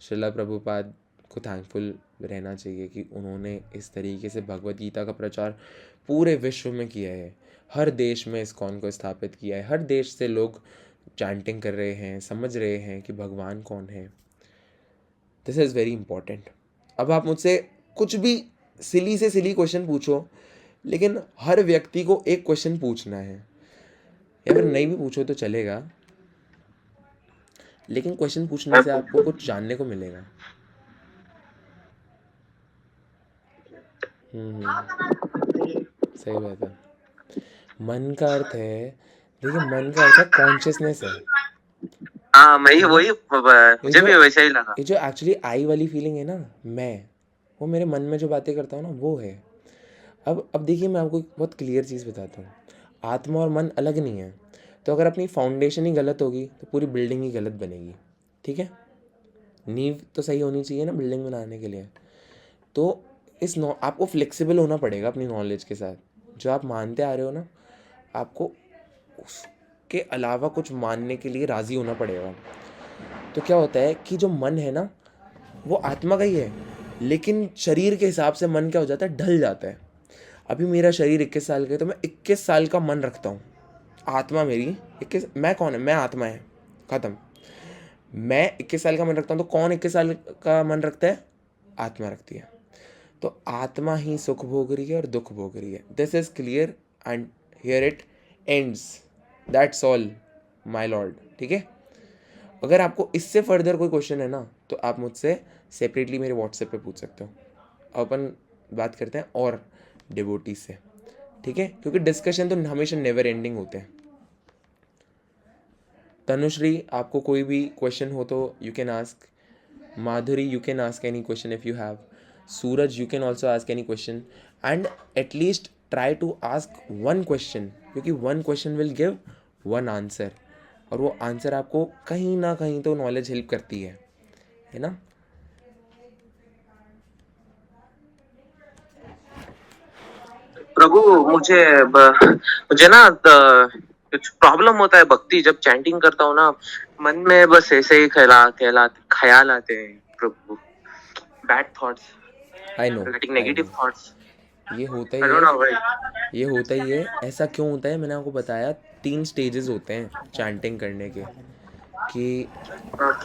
श्रीला प्रभुपाद को थैंकफुल रहना चाहिए कि उन्होंने इस तरीके से भगवद गीता का प्रचार पूरे विश्व में किया है। हर देश में इस्कॉन को स्थापित किया है, हर देश से लोग चैंटिंग कर रहे हैं, समझ रहे हैं कि भगवान कौन है। This is very important. अब आप मुझसे कुछ भी सिली से सिली क्वेश्चन पूछो, लेकिन हर व्यक्ति को एक क्वेश्चन पूछना है, या फिर नहीं भी पूछो तो चलेगा, लेकिन क्वेश्चन पूछने से आपको कुछ जानने को मिलेगा। सही बात है। मन का अर्थ है, देखिए मन का अर्थ है कॉन्शियसनेस है। हाँ मैं वही ये मुझे जो भी वैसा ही लगा। ये जो एक्चुअली आई वाली फीलिंग है ना, मैं, वो मेरे मन में जो बातें करता हूँ ना, वो है। अब देखिए मैं आपको एक बहुत क्लियर चीज़ बताता हूँ, आत्मा और मन अलग नहीं है। तो अगर अपनी फाउंडेशन ही गलत होगी तो पूरी बिल्डिंग ही गलत बनेगी, ठीक है। नींव तो सही होनी चाहिए ना बिल्डिंग बनाने के लिए। तो आपको फ्लेक्सिबल होना पड़ेगा अपनी नॉलेज के साथ। जो आप मानते आ रहे हो ना, आपको उसके अलावा कुछ मानने के लिए राज़ी होना पड़ेगा। तो क्या होता है कि जो मन है ना, वो आत्मा का ही है, लेकिन शरीर के हिसाब से मन क्या हो जाता है, ढल जाता है। अभी मेरा शरीर 21 साल का है तो मैं 21 साल का मन रखता हूँ। आत्मा मेरी 21, मैं कौन है, मैं आत्मा है, ख़त्म। मैं 21 साल का मन रखता हूँ तो कौन 21 साल का मन रखता है, आत्मा रखती है। तो आत्मा ही सुख भोग रही है और दुख भोग रही है। This is clear and here it ends, that's all my Lord, ठीक है। अगर आपको इससे फर्दर कोई क्वेश्चन है ना, तो आप मुझसे सेपरेटली मेरे व्हाट्सएप पे पूछ सकते हो। अब अपन बात करते हैं और डिवोटी से, ठीक है, क्योंकि डिस्कशन तो हमेशा नेवर एंडिंग होते हैं। तनुश्री, आपको कोई भी क्वेश्चन हो तो you can ask. Madhuri, you can ask any question if you have. Suraj, you can also ask any question, and at least try to ask one question, क्योंकि one question will give one answer, और वो answer आपको कहीं ना कहीं तो knowledge help करती है ना। प्रभु मुझे ना कुछ प्रॉब्लम होता है भक्ति, जब चैंटिंग करता हूँ ना, मन में बस ऐसे ही ख्याल आते हैं प्रभु, bad thoughts, I know, negative thoughts. ये होता आई ही डोंट नो भाई। है, ये होता ही है। ऐसा क्यों होता है, मैंने आपको बताया 3 स्टेजेस होते हैं चैंटिंग करने के, कि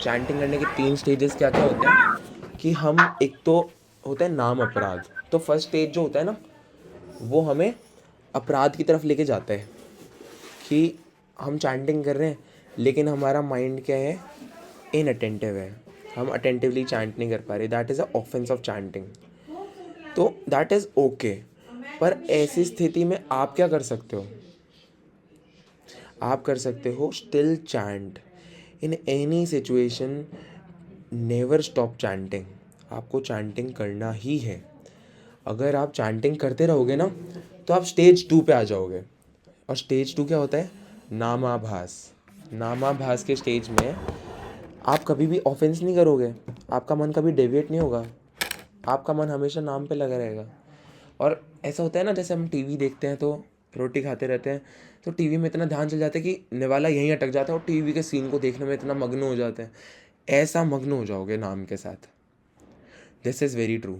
चैंटिंग करने के 3 स्टेजेस क्या क्या होते हैं कि हम, एक तो होता है नाम अपराध। तो फर्स्ट स्टेज जो होता है ना, वो हमें अपराध की तरफ लेके जाता है कि हम चैंटिंग कर रहे हैं लेकिन हमारा माइंड क्या है, इनअटेंटिव है, हम अटेंटिवली चैंट नहीं कर पा रहे। That is a offence of chanting. तो दैट इज़ ओके, पर ऐसी स्थिति में आप क्या कर सकते हो, आप कर सकते हो still chant in any situation, never stop chanting. आपको चैंटिंग करना ही है। अगर आप चैंटिंग करते रहोगे ना, तो आप स्टेज 2 पे आ जाओगे। और स्टेज 2 क्या होता है, नामाभास। नामाभास के स्टेज में आप कभी भी ऑफेंस नहीं करोगे, आपका मन कभी डेविएट नहीं होगा, आपका मन हमेशा नाम पे लगा रहेगा। और ऐसा होता है ना, जैसे हम टीवी देखते हैं तो रोटी खाते रहते हैं, तो टीवी में इतना ध्यान चल जाता है कि निवाला यहीं अटक जाता है और टीवी के सीन को देखने में इतना मग्न हो जाते हैं। ऐसा मग्न हो जाओगे नाम के साथ। This is very true.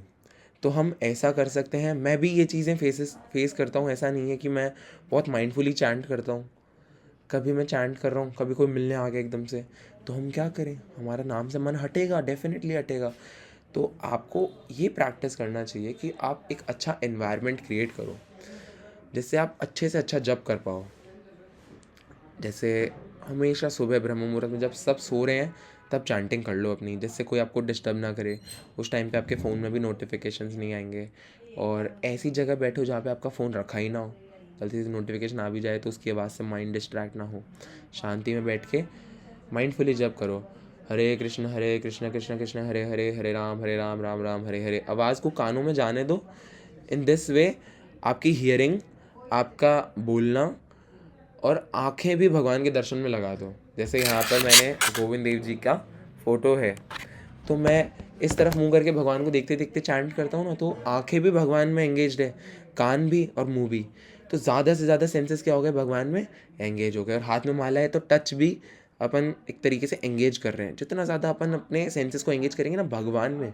तो हम ऐसा कर सकते हैं। मैं भी ये चीज़ें फेस करता हूँ। ऐसा नहीं है कि मैं बहुत माइंडफुली चैंट करता हूँ। कभी मैं चैंट कर रहा हूँ, कभी कोई मिलने आ गया एकदम से, तो हम क्या करें, हमारा नाम से मन हटेगा, डेफिनेटली हटेगा। तो आपको ये प्रैक्टिस करना चाहिए कि आप एक अच्छा एनवायरनमेंट क्रिएट करो जिससे आप अच्छे से अच्छा जप कर पाओ। जैसे हमेशा सुबह ब्रह्म मुहूर्त में जब सब सो रहे हैं तब चैंटिंग कर लो अपनी, जिससे कोई आपको डिस्टर्ब ना करे। उस टाइम पे आपके फ़ोन में भी नोटिफिकेशंस नहीं आएंगे। और ऐसी जगह बैठो जहाँ पे आपका फ़ोन रखा ही ना हो, गलती से नोटिफिकेशन आ भी जाए तो उसकी आवाज़ से माइंड डिस्ट्रैक्ट ना हो। शांति में बैठ के माइंडफुली जप करो, हरे कृष्ण कृष्ण कृष्ण हरे हरे, हरे राम राम राम हरे हरे। आवाज़ को कानों में जाने दो। इन दिस वे आपकी हियरिंग, आपका बोलना और आंखें भी भगवान के दर्शन में लगा दो। जैसे यहाँ पर मैंने गोविंद देव जी का फ़ोटो है, तो मैं इस तरफ मुंह करके भगवान को देखते देखते चैंट करता हूँ ना, तो आंखें भी भगवान में एंगेज्ड है, कान भी और मुंह भी। तो ज़्यादा से ज़्यादा सेंसेस क्या हो गए, भगवान में एंगेज हो गए। और हाथ में माला है तो टच भी अपन एक तरीके से एंगेज कर रहे हैं। जितना ज़्यादा अपन अपने सेंसेस को एंगेज करेंगे ना भगवान में,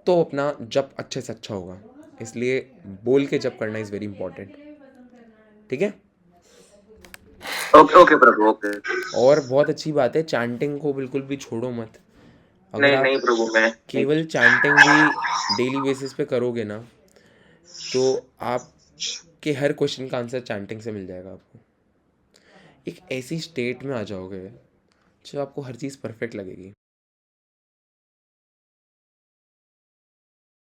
तो अपना जप अच्छे से अच्छा होगा। इसलिए बोल के जप करना इज़ वेरी इंपॉर्टेंट। ठीक है। ओके ओके प्रभु, ओके। और बहुत अच्छी बात है, चैंटिंग को बिल्कुल भी छोड़ो मत। अगर नहीं आप नहीं प्रभु, मैं केवल चैंटिंग भी डेली बेसिस पे करोगे ना, तो आपके हर क्वेश्चन का आंसर चैंटिंग से मिल जाएगा आपको। एक ऐसी स्टेट में आ जाओगे जब आपको हर चीज़ परफेक्ट लगेगी।